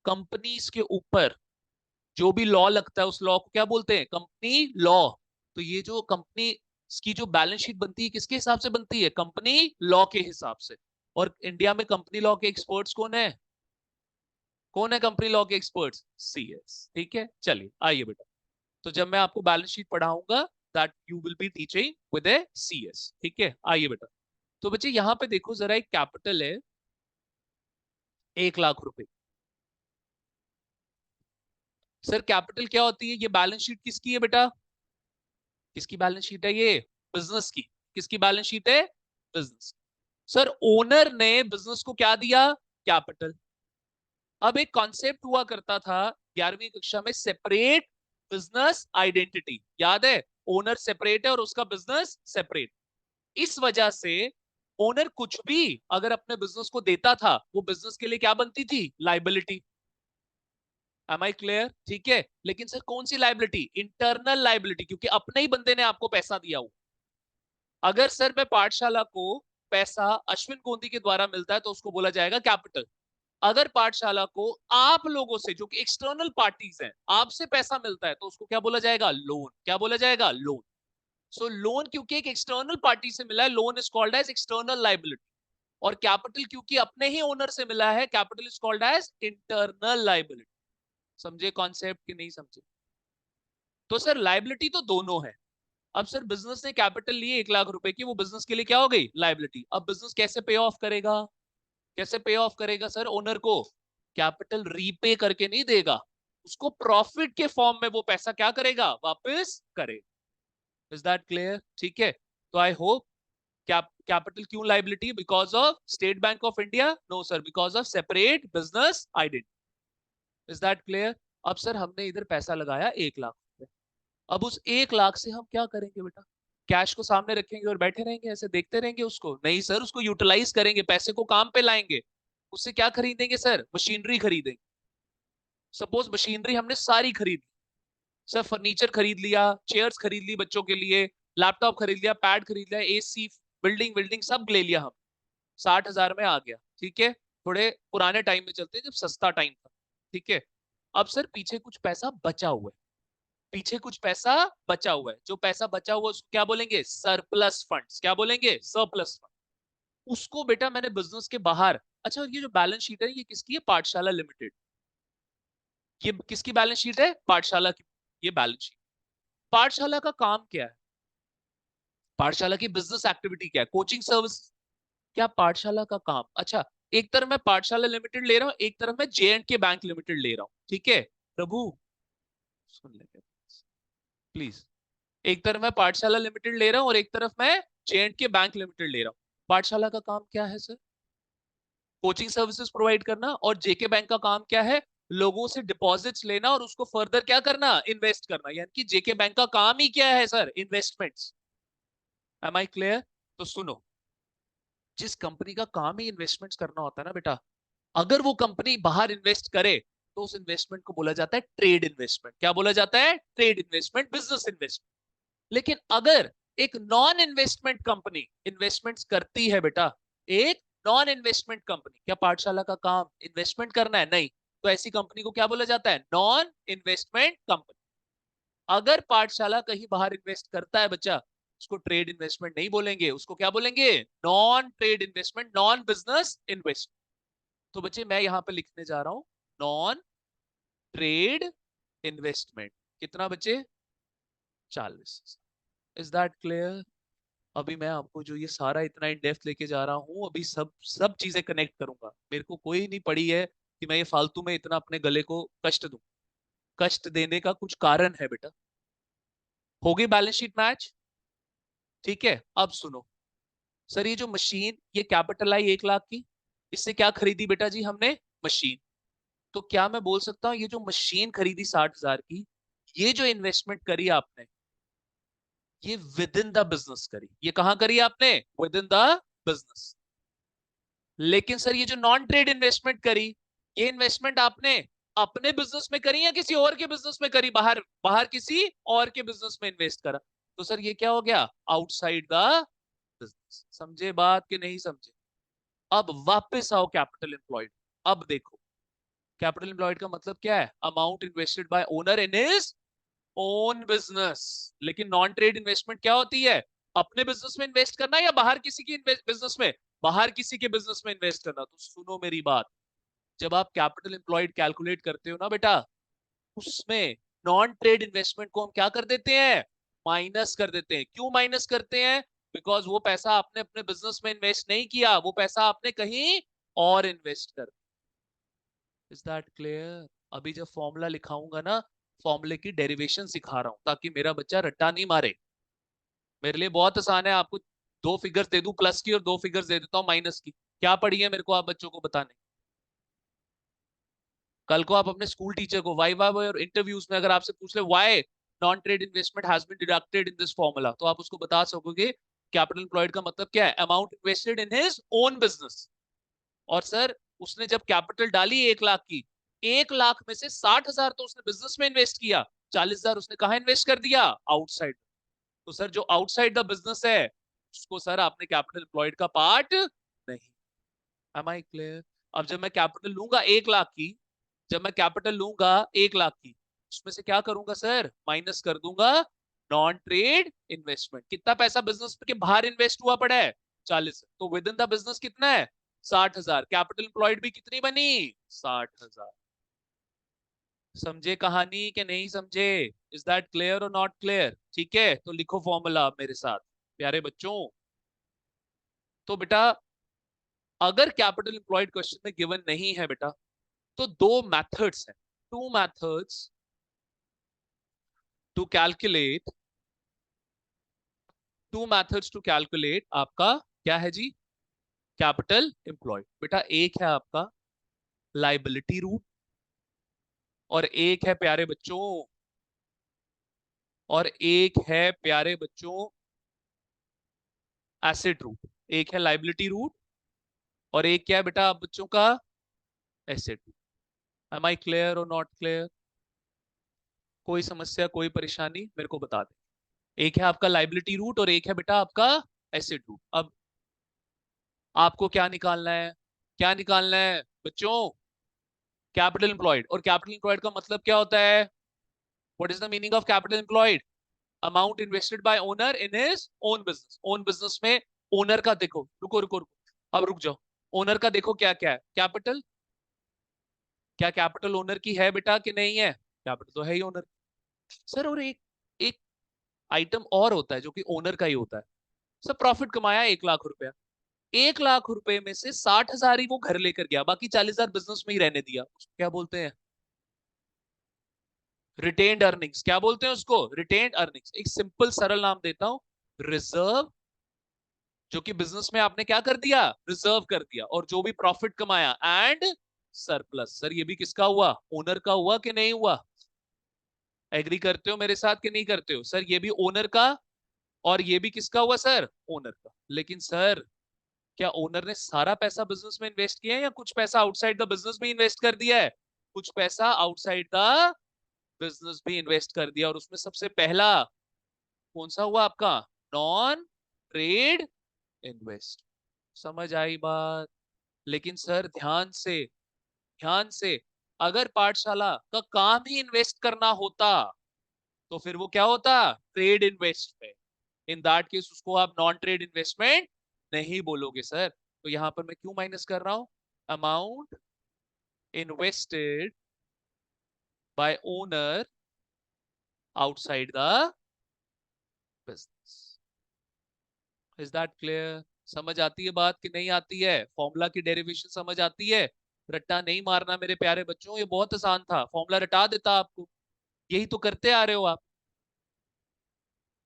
कंपनीज के ऊपर जो भी लॉ लगता है उस लॉ को क्या बोलते हैं? Company law. तो ये जो कंपनी की जो बैलेंस शीट बनती है किसके हिसाब से बनती है? कंपनी लॉ के हिसाब से। और इंडिया में कंपनी लॉ के एक्सपर्ट्स कौन है? कौन है कंपनी लॉ के एक्सपर्ट्स? सीएस। ठीक है, चलिए आइए बेटा। तो जब मैं आपको बैलेंस शीट पढ़ाऊंगा that you will be teaching with A CS, ठीक है। आइए बेटा, तो बच्चे यहां पे देखो जरा, एक कैपिटल है 1 लाख रुपए। सर कैपिटल क्या होती है? ये बैलेंस शीट किसकी है बेटा? किसकी बैलेंस शीट है ये? बिजनेस की। किसकी बैलेंस शीट है? बिजनेस। सर ओनर ने बिजनेस को क्या दिया? कैपिटल। अब एक कॉन्सेप्ट हुआ करता था 11वीं कक्षा में, सेपरेट बिजनेस आइडेंटिटी, याद है? ओनर सेपरेट है और उसका बिजनेस सेपरेट। इस वजह से ओनर कुछ भी अगर अपने बिजनेस को देता था, वो बिजनेस के लिए क्या बनती थी? लाइबिलिटी। Am I clear? ठीक है। लेकिन सर कौन सी लाइबिलिटी? इंटरनल लाइबिलिटी, क्योंकि अपने ही बंदे ने आपको पैसा दिया हो। अगर सर मैं पाठशाला को पैसा अश्विन गोंदी के द्वारा मिलता है तो उसको बोला जाएगा कैपिटल। अगर पाठशाला को आप लोगों से, जो कि एक्सटर्नल पार्टीज हैं, आपसे पैसा मिलता है तो उसको क्या बोला जाएगा? लोन। क्या बोला जाएगा? लोन। सो लोन क्योंकि एक एक्सटर्नल पार्टी से मिला है, loan is called as external liability. और कैपिटल क्योंकि अपने ही ओनर से मिला है, capital is called as internal liability. समझे कॉन्सेप्ट कि नहीं समझे? तो सर लाइबिलिटी तो दोनों है। अब सर बिजनेस ने कैपिटल लिए 1 लाख रुपए की, वो बिजनेस के लिए क्या हो गई? लाइबिलिटी। अब बिजनेस कैसे पे ऑफ करेगा? कैसे पे ऑफ करेगा सर ओनर को? कैपिटल रीपे करके नहीं देगा, उसको प्रॉफिट के फॉर्म में वो पैसा क्या करेगा? वापस करेगा। Is that clear? ठीक है। तो आई होप, कैपिटल क्यों liability? Because of State Bank of India? No sir, because of separate business identity. Is that clear? अब सर हमने इधर पैसा लगाया 1 लाख। अब उस 1 लाख से हम क्या करेंगे बेटा? कैश को सामने रखेंगे और बैठे रहेंगे ऐसे देखते रहेंगे उसको? नहीं सर, उसको यूटिलाइज करेंगे, पैसे को काम पे लाएंगे। उससे क्या खरीदेंगे सर? मशीनरी खरीदेंगे। सपोज मशीनरी हमने सारी खरीदी, सर फर्नीचर खरीद लिया, चेयर्स खरीद ली बच्चों के लिए, लैपटॉप खरीद लिया, पैड खरीद लिया, एसी, बिल्डिंग बिल्डिंग सब ले लिया हम। 60,000 में आ गया, ठीक है। थोड़े पुराने टाइम में चलते हैं जब सस्ता टाइम था, ठीक है। अब सर पीछे कुछ पैसा बचा हुआ है, पीछे कुछ पैसा बचा हुआ है। जो पैसा बचा हुआ है उसको क्या बोलेंगे? Surplus funds. क्या बोलेंगे? Surplus fund. उसको बेटा मैंने बिजनेस के बाहर, अच्छा ये जो बैलेंस शीट है ये किसकी है? पाठशाला लिमिटेड। ये किसकी बैलेंस शीट है? पाठशाला की। ये बैलेंस शीट, पाठशाला का काम क्या है? पाठशाला की बिजनेस एक्टिविटी क्या है? Coaching service. क्या पाठशाला का काम? अच्छा, एक तरफ मैं पाठशाला लिमिटेड ले रहा हूं, एक तरफ मैं जे एंड के बैंक लिमिटेड ले रहा हूं, ठीक है। प्रभु सुन लेंगे प्लीज। एक तरफ मैं पाठशाला लिमिटेड ले रहा हूं और एक तरफ मैं जे एंड के बैंक लिमिटेड ले रहा हूं। पाठशाला का काम क्या है सर? कोचिंग सर्विसेज प्रोवाइड करना। और जेके बैंक का काम क्या है? लोगों से डिपॉजिट्स लेना और उसको फर्दर क्या करना? इन्वेस्ट करना। यानी कि जेके बैंक का काम ही क्या है sir? Investments. Am I clear? तो सुनो, जिस कंपनी का काम ही इन्वेस्टमेंट्स करना होता है ना बेटा, अगर वो कंपनी बाहर इन्वेस्ट करे तो उस इन्वेस्टमेंट को बोला जाता है ट्रेड इन्वेस्टमेंट। क्या बोला जाता है? Trade investment, business investment. लेकिन अगर एक नॉन इन्वेस्टमेंट कंपनी इन्वेस्टमेंट्स करती है बेटा, एक नॉन इन्वेस्टमेंट कंपनी, क्या पाठशाला का काम इन्वेस्टमेंट करना है? नहीं। तो ऐसी कंपनी को क्या बोला जाता है? Non investment company. अगर पाठशाला कहीं बाहर इन्वेस्ट करता है बच्चा, उसको ट्रेड इन्वेस्टमेंट नहीं बोलेंगे, उसको क्या बोलेंगे? Non trade investment, non business investment. तो बच्चे मैं यहां पे लिखने जा रहा हूं नॉन ट्रेड इन्वेस्टमेंट। कितना बच्चे? 40। Is that clear? अभी मैं आपको जो ये सारा इतना इन डेप्थ लेके जा रहा हूं, अभी सब सब चीजें कनेक्ट करूंगा। मेरे को कोई नहीं पड़ी है कि मैं ये फालतू में इतना अपने गले को कष्ट दूं। कष्ट देने का कुछ कारण है बेटा। होगी बैलेंस शीट मैच? ठीक है, अब सुनो। सर ये जो मशीन, ये कैपिटल आई 1 लाख की, इससे क्या खरीदी बेटा जी हमने? मशीन। तो क्या मैं बोल सकता हूं ये जो मशीन खरीदी 60,000 की, ये जो इन्वेस्टमेंट करी आपने, ये विद इन द बिजनेस करी? ये कहां करी आपने? With in the business. लेकिन सर ये जो नॉन ट्रेड इन्वेस्टमेंट करी, ये इन्वेस्टमेंट आपने अपने बिजनेस में करी या किसी और के बिजनेस में करी? बाहर बाहर किसी और के बिजनेस में इन्वेस्ट करा। तो सर ये क्या हो गया? Outside the business. समझे बात कि नहीं समझे? अब वापस आओ कैपिटल एम्प्लॉयड। अब देखो, कैपिटल एम्प्लॉयड का मतलब क्या है? Amount invested by owner in his own business. लेकिन नॉन ट्रेड इन्वेस्टमेंट क्या होती है? अपने बिजनेस में इन्वेस्ट करना या बाहर किसी के बिजनेस में? बाहर किसी के बिजनेस में इन्वेस्ट करना। तो सुनो मेरी बात, जब आप कैपिटल एम्प्लॉयड कैलकुलेट करते हो ना बेटा, उसमें नॉन ट्रेड इन्वेस्टमेंट को हम क्या कर देते हैं? माइनस कर देते हैं। क्यों माइनस करते हैं? बिकॉज वो पैसा आपने अपने बिजनेस में इन्वेस्ट नहीं किया, वो पैसा आपने कहीं और इन्वेस्ट कर। Is that clear? अभी जब फॉर्मूला लिखाऊंगा ना, फॉर्मूले की डेरिवेशन सिखा रहा हूं ताकि मेरा बच्चा रट्टा नहीं मारे। मेरे लिए बहुत आसान है, आपको दो फिगर्स दे दूं प्लस की और दो फिगर्स दे देता हूं माइनस की। क्या पढ़ी है मेरे को आप बच्चों को बताने? कल को आप अपने स्कूल टीचर को वाई वाई और इंटरव्यूज में अगर आपसे पूछ ले why non trade investment has been deducted in this formula, तो आप उसको बता सकोगे कैपिटल एम्प्लॉयड का मतलब क्या है? Amount invested in his own business. और सर उसने जब कैपिटल डाली 1 लाख की, 1 लाख में से 60,000 तो उसने बिजनेस में इन्वेस्ट किया, 40,000 उसने कहा इन्वेस्ट कर दिया? आउटसाइड। तो सर जो आउटसाइड द बिजनेस है, उसको सर आपने कैपिटल एम्प्लॉयड का पार्ट नहीं। Am I clear? अब जब मैं कैपिटल लूंगा 1 लाख की, जब मैं कैपिटल लूंगा 1 लाख की, उसमें से क्या करूंगा सर? माइनस कर दूंगा नॉन ट्रेड इन्वेस्टमेंट। कितना पैसा बिजनेस के बाहर इन्वेस्ट हुआ पड़ा है? 40। तो विद इन द बिजनेस कितना है? 60,000। कैपिटल एम्प्लॉयड भी कितनी बनी? 60,000। समझे कहानी कि नहीं समझे? इज दैट क्लियर और नॉट क्लियर? ठीक है, तो लिखो फॉर्मूला मेरे साथ प्यारे बच्चों। तो बेटा अगर कैपिटल एम्प्लॉयड क्वेश्चन में गिवन नहीं है बेटा, तो दो मेथड्स हैं, two methods to calculate, two methods to calculate आपका क्या है जी? Capital employed. बेटा एक है आपका लाइबिलिटी रूट, और एक है प्यारे बच्चों, और एक है प्यारे बच्चों एसेट रूट। एक है लाइबिलिटी रूट और एक क्या है बेटा आप बच्चों का? Asset route. Am I clear और नॉट क्लियर? कोई समस्या कोई परेशानी मेरे को बता दे। एक है आपका लाइबिलिटी रूट और एक है बेटा आपका एसेट रूट। अब आपको क्या निकालना है? क्या निकालना है बच्चों? Capital employed. और कैपिटल एम्प्लॉयड का मतलब क्या होता है? What is the meaning of capital employed? Amount invested by owner in his own business. Own business में ओनर का देखो, रुको रुको रुको, अब रुक जाओ। ओनर का देखो क्या क्या है? कैपिटल। क्या कैपिटल ओनर की है बेटा कि नहीं है? कैपिटल तो है ही ओनर। सर और एक एक आइटम और होता है जो कि ओनर का ही होता है। सर प्रॉफिट कमाया 1 लाख रुपया, 1 लाख रुपए में से 60,000 ही वो घर लेकर गया, बाकी 40,000 बिजनेस में ही रहने दिया, उसको क्या बोलते हैं? Retained earnings. क्या बोलते हैं उसको? Retained earnings. एक सिंपल सरल नाम देता हूं, रिजर्व। जो कि बिजनेस में आपने क्या कर दिया? रिजर्व कर दिया। और जो भी प्रॉफिट कमाया एंड सरप्लस। सर ये भी किसका हुआ? ओनर का हुआ कि नहीं हुआ? एग्री करते हो मेरे साथ कि नहीं करते हो? सर ये भी ओनर का और ये भी किसका हुआ सर? ओनर का। लेकिन सर क्या ओनर ने सारा पैसा बिजनेस में इन्वेस्ट किया है या कुछ पैसा आउटसाइड द बिजनेस में इन्वेस्ट कर दिया है? कुछ पैसा आउटसाइड द बिजनेस भी इन्वेस्ट कर दिया। और उसमें सबसे पहला कौन सा हुआ आपका? Non trade invest. समझ आई बात? लेकिन सर ध्यान से, अगर पाठशाला का काम ही इन्वेस्ट करना होता तो फिर वो क्या होता? Trade investment. In that case उसको आप नॉन ट्रेड इन्वेस्टमेंट नहीं बोलोगे सर। तो यहां पर मैं क्यों माइनस कर रहा हूं? Amount invested by owner outside the business. Is that clear? समझ आती है बात कि नहीं आती है? फॉर्मूला की डेरिवेशन समझ आती है? रट्टा नहीं मारना मेरे प्यारे बच्चों, ये बहुत आसान था, फॉर्मूला रटा देता आपको। यही तो करते आ रहे हो आप।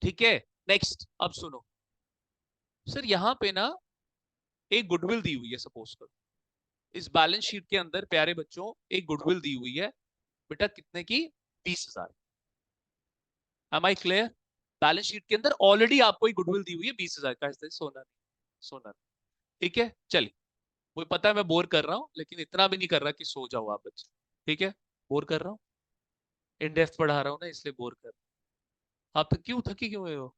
ठीक है, नेक्स्ट अब सुनो। सर यहां पे ना एक गुडविल दी हुई है, सपोज करो इस बैलेंस शीट के अंदर प्यारे बच्चों एक गुडविल दी हुई है। बेटा कितने की? 20,000। Am I clear? Balance sheet के अंदर ऑलरेडी आपको एक गुडविल दी हुई है 20,000 का। सोना नहीं, सोना नहीं। ठीक है चलिए, मुझे पता है मैं बोर कर रहा हूँ, लेकिन इतना भी नहीं कर रहा कि सो जाओ आप बच्चे। ठीक है, बोर कर रहा हूँ, इन डेप्थ पढ़ा रहा हूँ ना, इसलिए बोर कर रहा हूं। आप तो क्यों थकी क्यों हुए हो?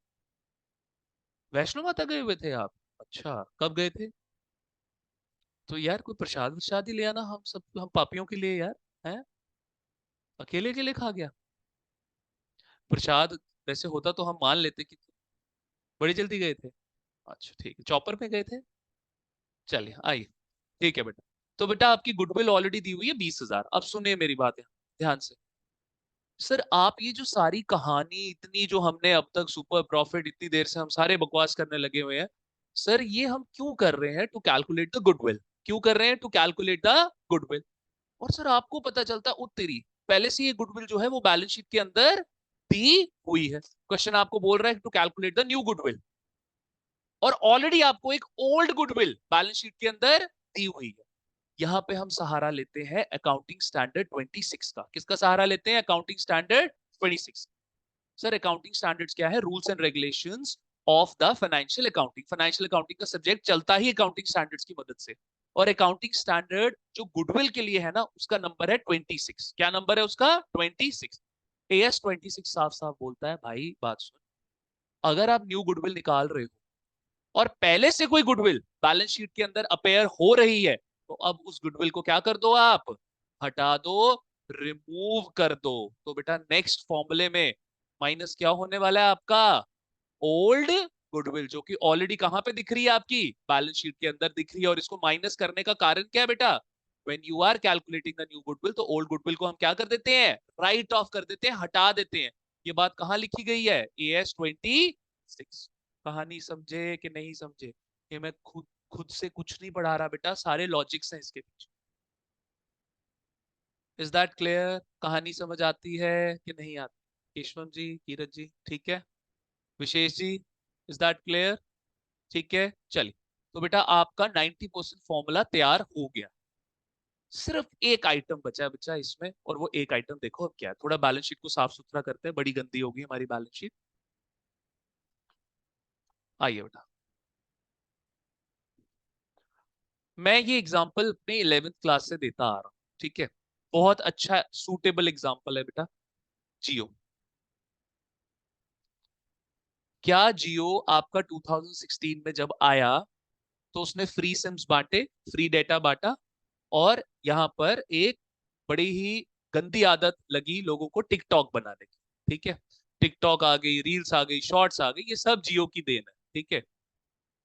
वैष्णो माता गए हुए थे आप? अच्छा, कब गए थे? तो यार कोई प्रसाद वरसाद ही ले आना, हम सब हम पापियों के लिए यार। हैं? अकेले के लिए खा गया प्रसाद? वैसे होता तो हम मान लेते कि बड़ी जल्दी गए थे। अच्छा ठीक है, चॉपर में गए थे। चलिए आइए, ठीक है बेटा। तो बेटा आपकी गुडविल ऑलरेडी दी हुई है 20,000। अब सुनिए मेरी बात ध्यान से। सर आप ये जो सारी कहानी इतनी जो हमने अब तक सुपर प्रॉफिट इतनी देर से हम सारे बकवास करने लगे हुए हैं, सर ये हम क्यों कर रहे हैं? To calculate the goodwill. क्यों कर रहे हैं? To calculate the goodwill. और सर आपको पता चलता उत्तरी पहले से ये गुडविल जो है वो बैलेंस शीट के अंदर दी हुई है। क्वेश्चन आपको बोल रहा है to calculate the new goodwill, और ऑलरेडी आपको एक ओल्ड गुडविल बैलेंस शीट के अंदर दी हुई है। यहां पे हम सहारा लेते हैं अकाउंटिंग स्टैंडर्ड 26 का। किसका सहारा लेते हैं? Accounting standard 26। Sir accounting standards क्या है? Rules and regulations of the financial accounting. Financial accounting का सब्जेक्ट चलता ही अकाउंटिंग स्टैंडर्ड्स की मदद से। और अकाउंटिंग स्टैंडर्ड जो गुडविल के लिए है ना, उसका नंबर है 26। क्या नंबर है उसका? 26। एएस 26 साफ साफ बोलता है भाई बात सुन, अगर आप न्यू गुडविल निकाल रहे हो और पहले से कोई गुडविल बैलेंस शीट के अंदर अपेयर हो रही है, तो अब उस गुडविल को क्या कर दो आप? हटा दो, रिमूव कर दो। तो बेटा नेक्स्ट फॉर्मूले में माइनस क्या होने वाला है आपका? ओल्ड गुडविल, जो कि ऑलरेडी कहां पे दिख रही है? आपकी बैलेंस शीट के अंदर दिख रही है। और इसको माइनस करने का कारण क्या है बेटा? When you are calculating the new goodwill, तो ओल्ड गुडविल को हम क्या कर देते हैं? राइट ऑफ कर देते हैं, हटा देते हैं। ये बात कहां लिखी गई है? एएस 26। कहानी समझे कि नहीं समझे? ये मैं खुद खुद से कुछ नहीं पढ़ा रहा बेटा, सारे लॉजिक्स हैं इसके पीछे। Is that clear? कहानी समझ आती है कि नहीं आती? केशवम जी, कीरत जी, ठीक है। विशेष जी, इज दैट क्लियर? ठीक है चलिए। तो बेटा आपका 90% फॉर्मूला तैयार हो गया। सिर्फ एक आइटम बचा है बच्चा इसमें, और वो एक आइटम देखो अब क्या है। थोड़ा बैलेंस शीट को साफ सुथरा करते हैं, बड़ी गंदी होगी हमारी बैलेंस शीट। आइए बेटा, मैं ये एग्जांपल अपने 11th क्लास से देता आ रहा हूँ। ठीक है, बहुत अच्छा सूटेबल एग्जांपल है बेटा। जियो। क्या जियो आपका 2016 में जब आया तो उसने फ्री सिम्स बांटे, फ्री डेटा बांटा, और यहाँ पर एक बड़ी ही गंदी आदत लगी लोगों को टिकटॉक बनाने की। ठीक है, टिकटॉक आ गई, रील्स आ गई, शॉर्ट्स आ गई, ये सब जियो की देन है। ठीक है,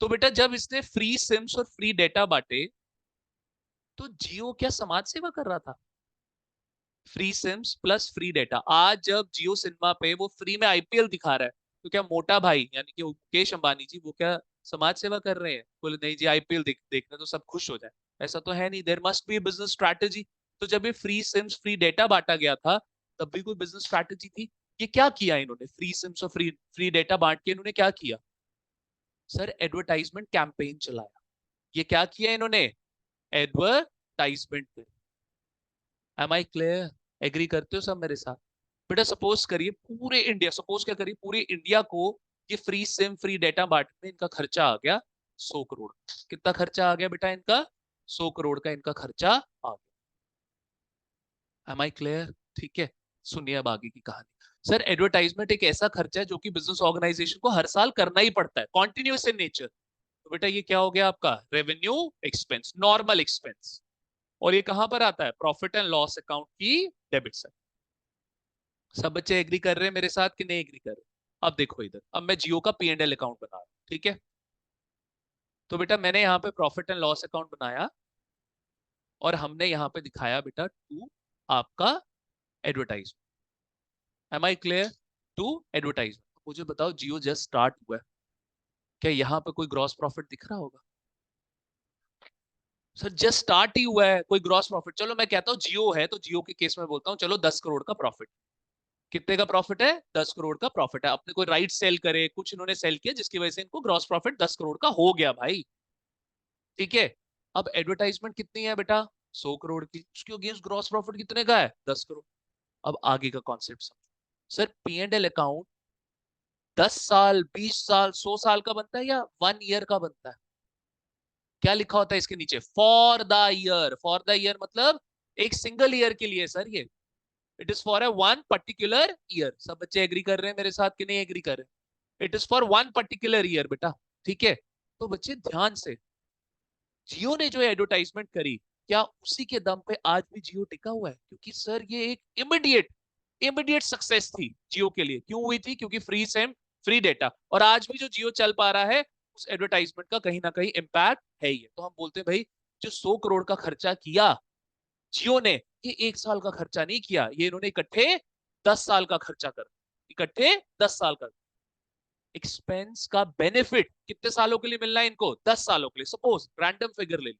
तो बेटा जब इसने फ्री सिम्स और फ्री डेटा बांटे, तो जियो क्या समाज सेवा कर रहा था? Free sims plus free data. आज जब जियो सिनेमा पे वो फ्री में आईपीएल दिखा रहा है, तो क्या मोटा भाई यानी कि मुकेश अंबानी जी वो क्या समाज सेवा कर रहे हैं? बोले नहीं जी, आईपीएल देखने तो सब खुश हो जाए। ऐसा तो है नहीं, there must be business strategy. तो जब ये फ्री सिम्स फ्री डेटा बांटा गया था, तब भी कोई बिजनेस स्ट्रैटेजी थी। ये क्या किया इन्होंने? फ्री सिम्स और फ्री फ्री डेटा बांट के इन्होंने क्या किया? सर एडवर्टाइजमेंट कैंपेन चलाया। ये क्या किया इन्होंने? Advertisement. Am I clear? Agree करते हो सब मेरे साथ? बेटा सपोज करिए पूरे इंडिया, सपोज क्या करिए पूरे इंडिया को ये फ्री सिम फ्री डेटा बांटने में इनका खर्चा आ गया 100 करोड़। कितना खर्चा आ गया बेटा इनका? 100 करोड़ का इनका खर्चा आ गया। Am I clear? ठीक है, सुनिए अब आगे की कहानी। सर एडवर्टाइजमेंट एक ऐसा खर्चा है जो कि बिजनेस ऑर्गेनाइजेशन को हर साल करना ही पड़ता है, कॉन्टिन्यूस इन नेचर। तो बेटा ये क्या हो गया आपका रेवेन्यू एक्सपेंस, नॉर्मल एक्सपेंस। और ये कहां पर आता है, प्रॉफिट एंड लॉस अकाउंट की डेबिट साइड। सब बच्चे एग्री कर रहे हैं मेरे साथ कि नहीं एग्री कर रहे? अब देखो इधर, अब मैं जियो का P&L अकाउंट बना रहा हूं, ठीक है। तो बेटा मैंने यहाँ पे प्रॉफिट एंड लॉस अकाउंट बनाया और हमने यहाँ पे दिखाया बेटा टू आपका advertisement. Am I clear? To advertisement. मुझे बताओ जियो जस्ट स्टार्ट हुआ है, क्या यहाँ पे कोई ग्रॉस प्रॉफिट दिख रहा होगा? सर जस्ट स्टार्ट ही हुआ है, कोई ग्रॉस प्रॉफिट। चलो मैं कहता हूँ जियो है तो जियो के केस में बोलता हूँ चलो 10 करोड़ का प्रॉफिट। कितने का प्रॉफिट है? 10 करोड़ का प्रॉफिट है। अपने कोई राइट सेल करे, कुछ इन्होंने सेल किया जिसकी वजह से इनको ग्रॉस प्रॉफिट 10 करोड़ का हो गया भाई, ठीक है। अब एडवर्टाइजमेंट कितनी है बेटा? 100 करोड़ की। उसके अगेंस्ट ग्रॉस प्रॉफिट कितने का है? 10 करोड़। अब आगे का कॉन्सेप्ट समझो सर। P&L अकाउंट 10 साल, 20 साल, 100 साल का बनता है या 1 ईयर का बनता है? क्या लिखा होता है इसके नीचे? For the year. For the year मतलब एक सिंगल ईयर के लिए सर ये। It is for a one particular year. सब बच्चे एग्री कर रहे हैं मेरे साथ कि नहीं एग्री कर रहे? It is for one particular year बेटा, ठीक है। तो बच्चे ध्यान से, जियो ने जो एडवर्टाइजमेंट करी, क्या उसी के दम पे आज भी जियो टिका हुआ है? क्योंकि सर ये एक इमीडिएट इमीडिएट सक्सेस थी जियो के लिए। क्यों हुई थी? क्योंकि फ्री सेम, फ्री डेटा। और आज भी जो जियो चल पा रहा है उस एडवर्टाइजमेंट का कहीं ना कहीं इम्पैक्ट है ही है। तो हम बोलते हैं भाई जो 100 करोड़ का खर्चा किया जियो ने, ये 1 साल का खर्चा नहीं किया, ये इन्होंने इकट्ठे 10 साल का खर्चा कर, इकट्ठे 10 साल का एक्सपेंस का बेनिफिट कितने सालों के लिए मिलना है इनको? 10 सालों के लिए। सपोज रैंडम फिगर ले लो,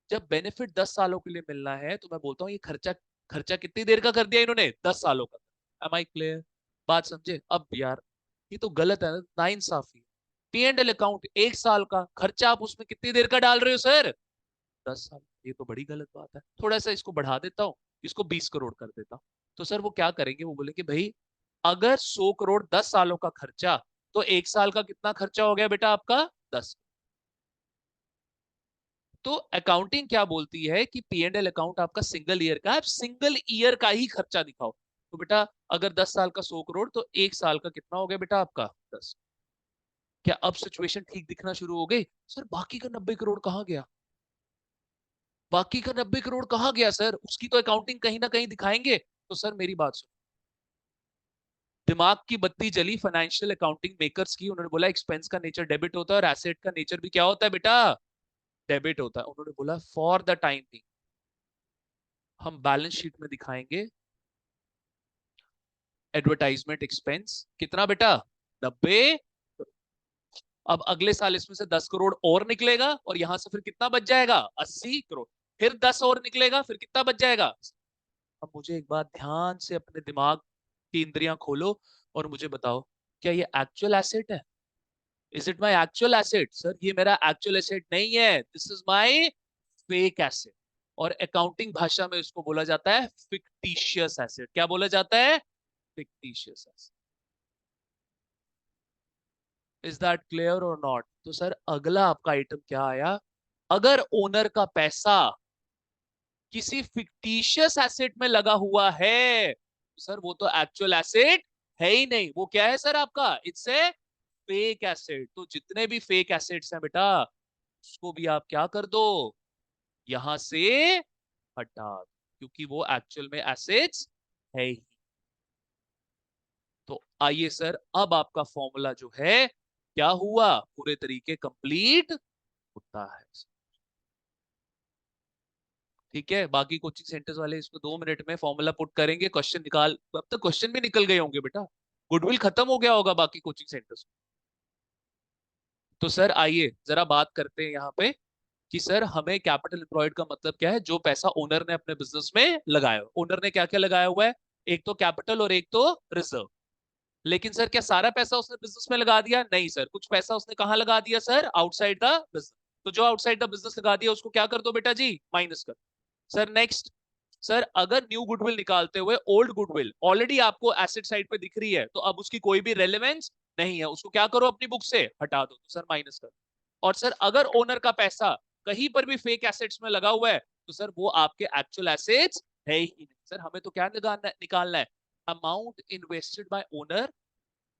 जब बेनिफिट 10 सालों के लिए मिलना है तो मैं बोलता हूँ ये खर्चा, खर्चा कितनी देर का कर दिया इन्होंने? 10 सालों का। Am I clear? बात समझे? अब यार ये तो गलत है ना, नाइंसाफी। P&L अकाउंट 1 साल का खर्चा, आप उसमें कितनी देर का डाल रहे हो सर? 10 साल। ये तो बड़ी गलत बात है। थोड़ा सा इसको बढ़ा देता हूँ, इसको 20 करोड़ कर देता हूँ। तो सर वो क्या करेंगे, वो बोलेंगे भाई अगर 100 करोड़ 10 सालों का खर्चा, तो 1 साल का कितना खर्चा हो गया बेटा आपका? 10। तो अकाउंटिंग क्या बोलती है कि P&L अकाउंट आपका सिंगल ईयर का है, सिंगल ईयर का ही खर्चा दिखाओ। तो बेटा अगर 10 साल का 100 करोड़, तो 1 साल का कितना हो गया बेटा आपका? 10। क्या अब सिचुएशन ठीक दिखना शुरू हो गई? सर बाकी का 90 करोड़ कहाँ गया? बाकी का 90 करोड़ कहाँ गया सर? उसकी तो अकाउंटिंग कहीं ना कहीं दिखाएंगे। तो सर मेरी बात सुनो, दिमाग की बत्ती जली फाइनेंशियल अकाउंटिंग मेकर्स की। उन्होंने बोला एक्सपेंस का नेचर डेबिट होता है और एसेट का नेचर भी क्या होता है बेटा? डेबिट होता है। उन्होंने बोला फॉर द टाइम भी हम बैलेंस शीट में दिखाएंगे एडवर्टाइजमेंट एक्सपेंस कितना बेटा? 90। अब अगले साल इसमें से 10 करोड़ और निकलेगा और यहां से फिर कितना बच जाएगा? 80 करोड़। फिर 10 और निकलेगा, फिर कितना बच जाएगा? अब मुझे एक बात ध्यान से अपने दिमाग की इंद्रियां खोलो और मुझे बताओ, क्या ये एक्चुअल एसेट है? Is it my actual asset? Sir ये मेरा एक्चुअल एसेट नहीं है, this is my fake asset. और अकाउंटिंग भाषा में इसको बोला जाता है फिक्टिशियस एसेट। क्या बोला जाता है? Fictitious asset. Is that clear और नॉट? तो सर अगला आपका आइटम क्या आया? अगर ओनर का पैसा किसी फिक्टिशियस एसेट में लगा हुआ है तो सर वो तो एक्चुअल एसेट है ही नहीं। वो क्या है सर आपका? It's a fake asset. तो जितने भी फेक एसेट्स हैं बेटा उसको भी आप क्या कर दो, यहां से हटा दो, क्योंकि वो एक्चुअल में एसेट्स है ही। तो आइए सर, अब आपका फॉर्मूला जो है क्या हुआ, पूरे तरीके कंप्लीट होता है। ठीक है, बाकी कोचिंग सेंटर्स वाले इसको 2 मिनट में फॉर्मूला पुट करेंगे, क्वेश्चन निकाल, अब तक क्वेश्चन भी निकल गए होंगे बेटा, गुडविल खत्म हो गया होगा बाकी कोचिंग सेंटर्स। तो सर आइए जरा बात करते हैं यहाँ पे कि सर हमें कैपिटल एम्प्लॉयड का मतलब क्या है? जो पैसा ओनर ने अपने बिजनेस में लगाया। ओनर ने क्या क्या लगाया हुआ है? एक तो कैपिटल और एक तो रिजर्व। लेकिन सर क्या सारा पैसा उसने बिजनेस में लगा दिया? नहीं सर, कुछ पैसा उसने कहाँ लगा दिया सर? Outside the business. तो जो आउटसाइड द बिजनेस लगा दिया उसको क्या कर दो बेटा जी? माइनस कर। सर नेक्स्ट, सर अगर न्यू गुडविल निकालते हुए ओल्ड गुडविल ऑलरेडी आपको एसेट साइड पे दिख रही है तो अब उसकी कोई भी रेलेवेंस नहीं है, उसको क्या करो अपनी बुक से हटा दो। तो सर माइनस कर। और सर अगर ओनर का पैसा कहीं पर भी फेक एसेट्स में लगा हुआ है तो सर वो आपके एक्चुअल एसेट्स है ही नहीं। सर हमें तो क्या निकालना है? Amount invested by owner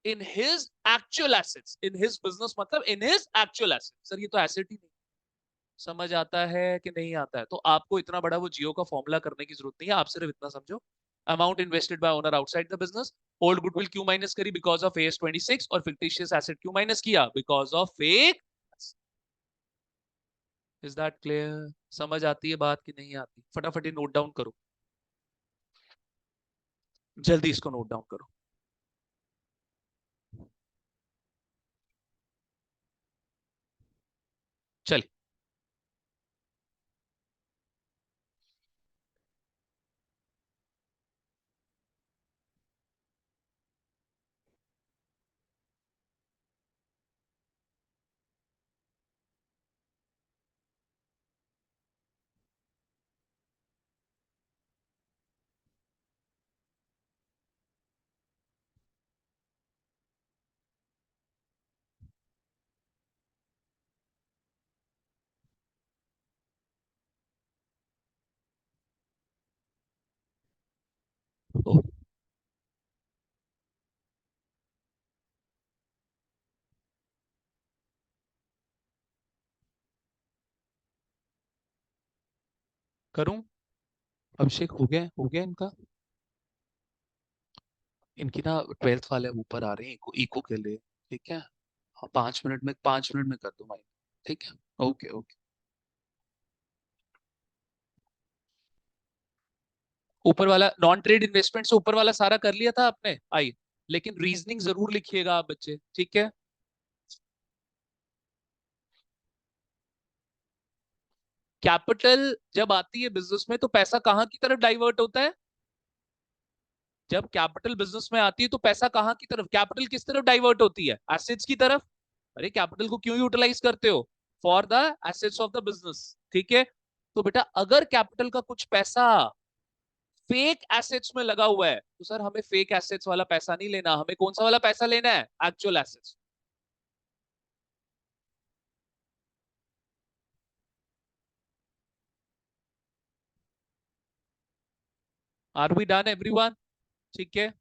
in his actual assets, in his business मतलब in his actual assets. Sir ये तो एसेट ही नहीं। समझ आता है कि नहीं आता है? तो आपको इतना बड़ा वो जियो का फॉर्मूला करने की जरूरत नहीं है, आप सिर्फ इतना समझो, amount invested by owner outside the business, old goodwill क्यों माइनस करी, बिकॉज ऑफ एस 26, और फिक्टिशियस एसेट क्यों माइनस किया, because of fake. Is that clear? समझ आती है बात कि नहीं आती? फटाफट नोट डाउन करो, जल्दी इसको नोट डाउन करो। चलिए, तो करूं? अभिषेक हो गया इनका। इनकी ना 12th वाले ऊपर आ रहे हैं इको, इको के लिए। ठीक है, हाँ 5 मिनट में, 5 मिनट में कर दो भाई। ठीक है, ओके ओके। ऊपर वाला नॉन ट्रेड इन्वेस्टमेंट से ऊपर वाला सारा कर लिया था आपने, आई, लेकिन रीजनिंग जरूर लिखिएगा आप बच्चे, ठीक है? कैपिटल जब आती है बिजनेस में तो पैसा कहाँ की तरफ डाइवर्ट होता है? जब कैपिटल बिजनेस में आती है तो पैसा कहाँ की तरफ, कैपिटल किस तरफ डाइवर्ट होती है? एसेट्स की तरफ। अरे कैपिटल को क्यों यूटिलाइज करते हो? For the assets of the business. ठीक है, तो बेटा अगर कैपिटल का कुछ पैसा फेक एसेट्स में लगा हुआ है तो सर हमें फेक एसेट्स वाला पैसा नहीं लेना, हमें कौन सा वाला पैसा लेना है? Actual assets. Are we done everyone? ठीक है,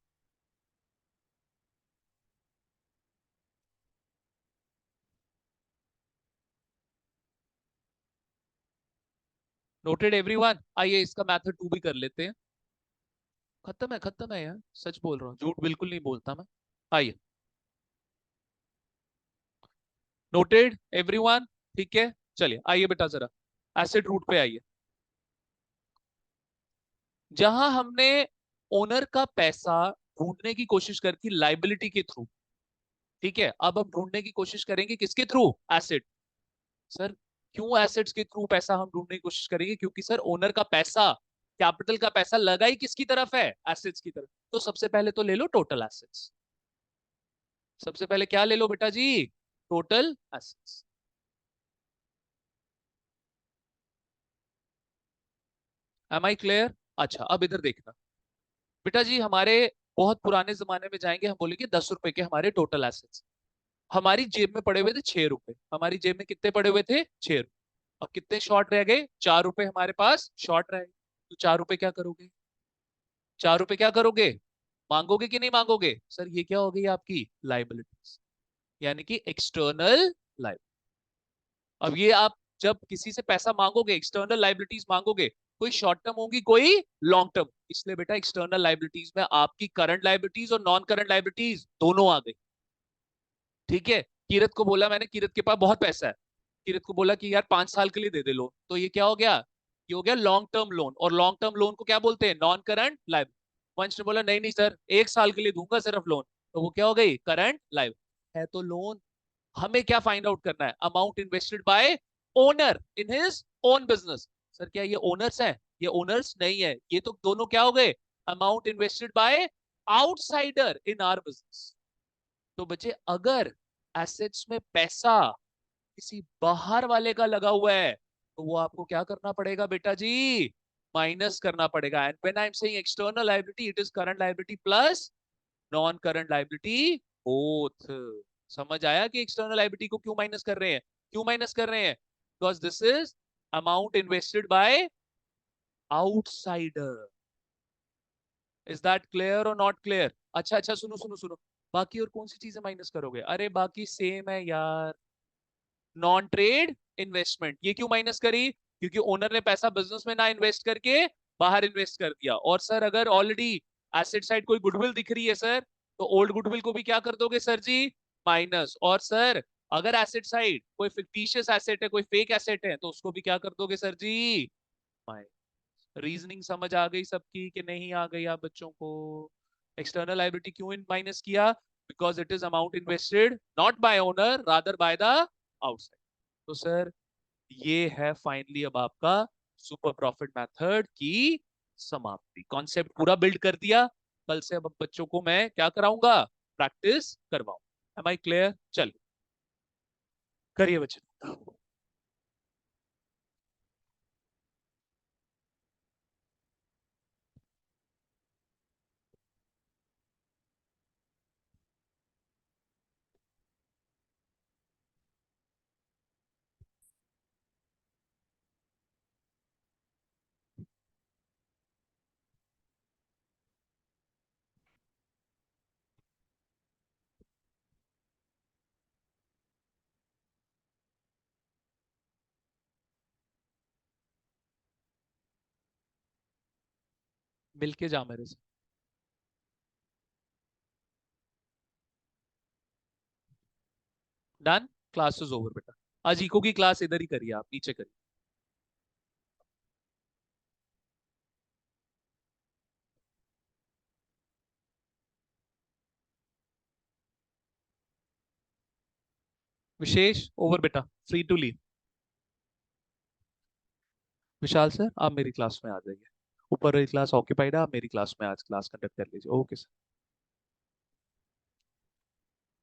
नोटेड एवरीवन? आइए इसका मेथड 2 भी कर लेते हैं। खत्म है यार, सच बोल रहा हूँ, झूठ बिल्कुल नहीं बोलता मैं। आइए, नोटेड एवरीवन? ठीक है, चलिए आइए बेटा जरा एसेट रूट पे आइए। जहां हमने ओनर का पैसा ढूंढने की कोशिश करी थी लाइबिलिटी के थ्रू, ठीक है, अब हम ढूंढने की कोशिश करेंगे किसके थ्रू? एसेट। सर क्यों एसेट्स के थ्रू पैसा हम ढूंढने की कोशिश करेंगे? क्योंकि सर ओनर का पैसा, कैपिटल का पैसा लगा ही किसकी तरफ है? एसेट्स की तरफ। तो सबसे पहले तो ले लो टोटल एसेट्स। सबसे पहले क्या ले लो बेटा जी? Total assets. Am I clear? अच्छा अब इधर देखना बेटा जी, हमारे बहुत पुराने जमाने में जाएंगे, हम बोलेंगे 10 रुपए के हमारे टोटल एसेट्स। हमारी जेब में पड़े हुए थे 6 रुपए, हमारी जेब में कितने पड़े हुए थे? 6 रुपए। अब कितने शॉर्ट रह गए? 4 रुपए हमारे पास शॉर्ट रह गए। तो 4 रुपए क्या करोगे? 4 रुपए क्या करोगे? मांगोगे कि नहीं मांगोगे? सर ये क्या हो गई आपकी लाइबिलिटीज, यानी कि एक्सटर्नल लाइबिलिटी। अब ये आप जब किसी से पैसा मांगोगे, एक्सटर्नल लाइबिलिटीज मांगोगे, कोई शॉर्ट टर्म होगी, कोई लॉन्ग टर्म। इसलिए बेटा एक्सटर्नल लाइबिलिटीज में आपकी करंट लाइबिलिटीज और नॉन करंट लाइबिलिटीज दोनों आ गई। ठीक है, कीरत को बोला मैंने, कीरत के पास बहुत पैसा है, कीरत को बोला कि यार 5 साल के लिए दे दे लोन, तो ये क्या हो गया? ये हो गया लॉन्ग टर्म लोन, और लॉन्ग टर्म लोन को क्या बोलते हैं? Non current liability. वंश ने बोला नहीं नहीं सर, 1 साल के लिए दूंगा सिर्फ लोन, तो वो क्या हो गई? करंट लाइबिलिटी है तो लोन। हमें क्या फाइंड आउट करना है? Amount invested by owner in his own business. Sir क्या ये ओनर्स है? ये ओनर्स नहीं है, ये तो दोनों क्या हो गए? Amount invested bye outsider in are business. तो बच्चे अगर एसेट्स में पैसा किसी बाहर वाले का लगा हुआ है तो वो आपको क्या करना पड़ेगा बेटा जी? माइनस करना पड़ेगा। And when I am saying external liability, it is current liability plus non current liability both. समझ आया कि एक्सटर्नल लायबिलिटी को क्यों माइनस कर रहे हैं? क्यों माइनस कर रहे हैं? Because this is amount invested bye outsider. Is that clear और नॉट क्लियर? अच्छा अच्छा, सुनो सुनो सुनो, बाकी और कौन सी चीजें माइनस करोगे? अरे बाकी सेम है यार। नॉन ट्रेड इन्वेस्टमेंट, ये क्यों माइनस करी? क्योंकि ओनर ने पैसा बिजनेस में ना इन्वेस्ट करके बाहर इन्वेस्ट कर दिया। और सर अगर ऑलरेडी एसेट साइड कोई गुडविल दिख रही है सर, तो ओल्ड गुडविल को भी क्या कर दोगे सर जी? माइनस। और सर अगर एसेट साइड कोई फिक्टिशियस एसेट है, कोई फेक एसेट है, तो उसको भी क्या कर दोगे सर जी? रीजनिंग समझ आ गई सबकी कि नहीं आ गई आप बच्चों को? एक्सटर्नल लायबिलिटी क्यों माइनस किया? Because it is amount invested not bye owner rather by the outside. तो सर ये है फाइनली अब आपका सुपर प्रॉफिट मेथड की समाप्ति। कॉन्सेप्ट पूरा बिल्ड कर दिया। कल से अब बच्चों को मैं क्या कराऊंगा? प्रैक्टिस करवाऊं। Am I clear? चल करिए बच्चे। मिलके जा मेरे से। डन। क्लास इज ओवर बेटा। आज इको की क्लास इधर ही करिए, आप नीचे करिए। विशेष ओवर बेटा, free to leave. Vishal sir आप मेरी क्लास में आ जाइए। ऊपर वाली क्लास ऑक्यूपाइड है, आप मेरी क्लास में आज क्लास कंडक्ट कर लीजिए। Okay sir.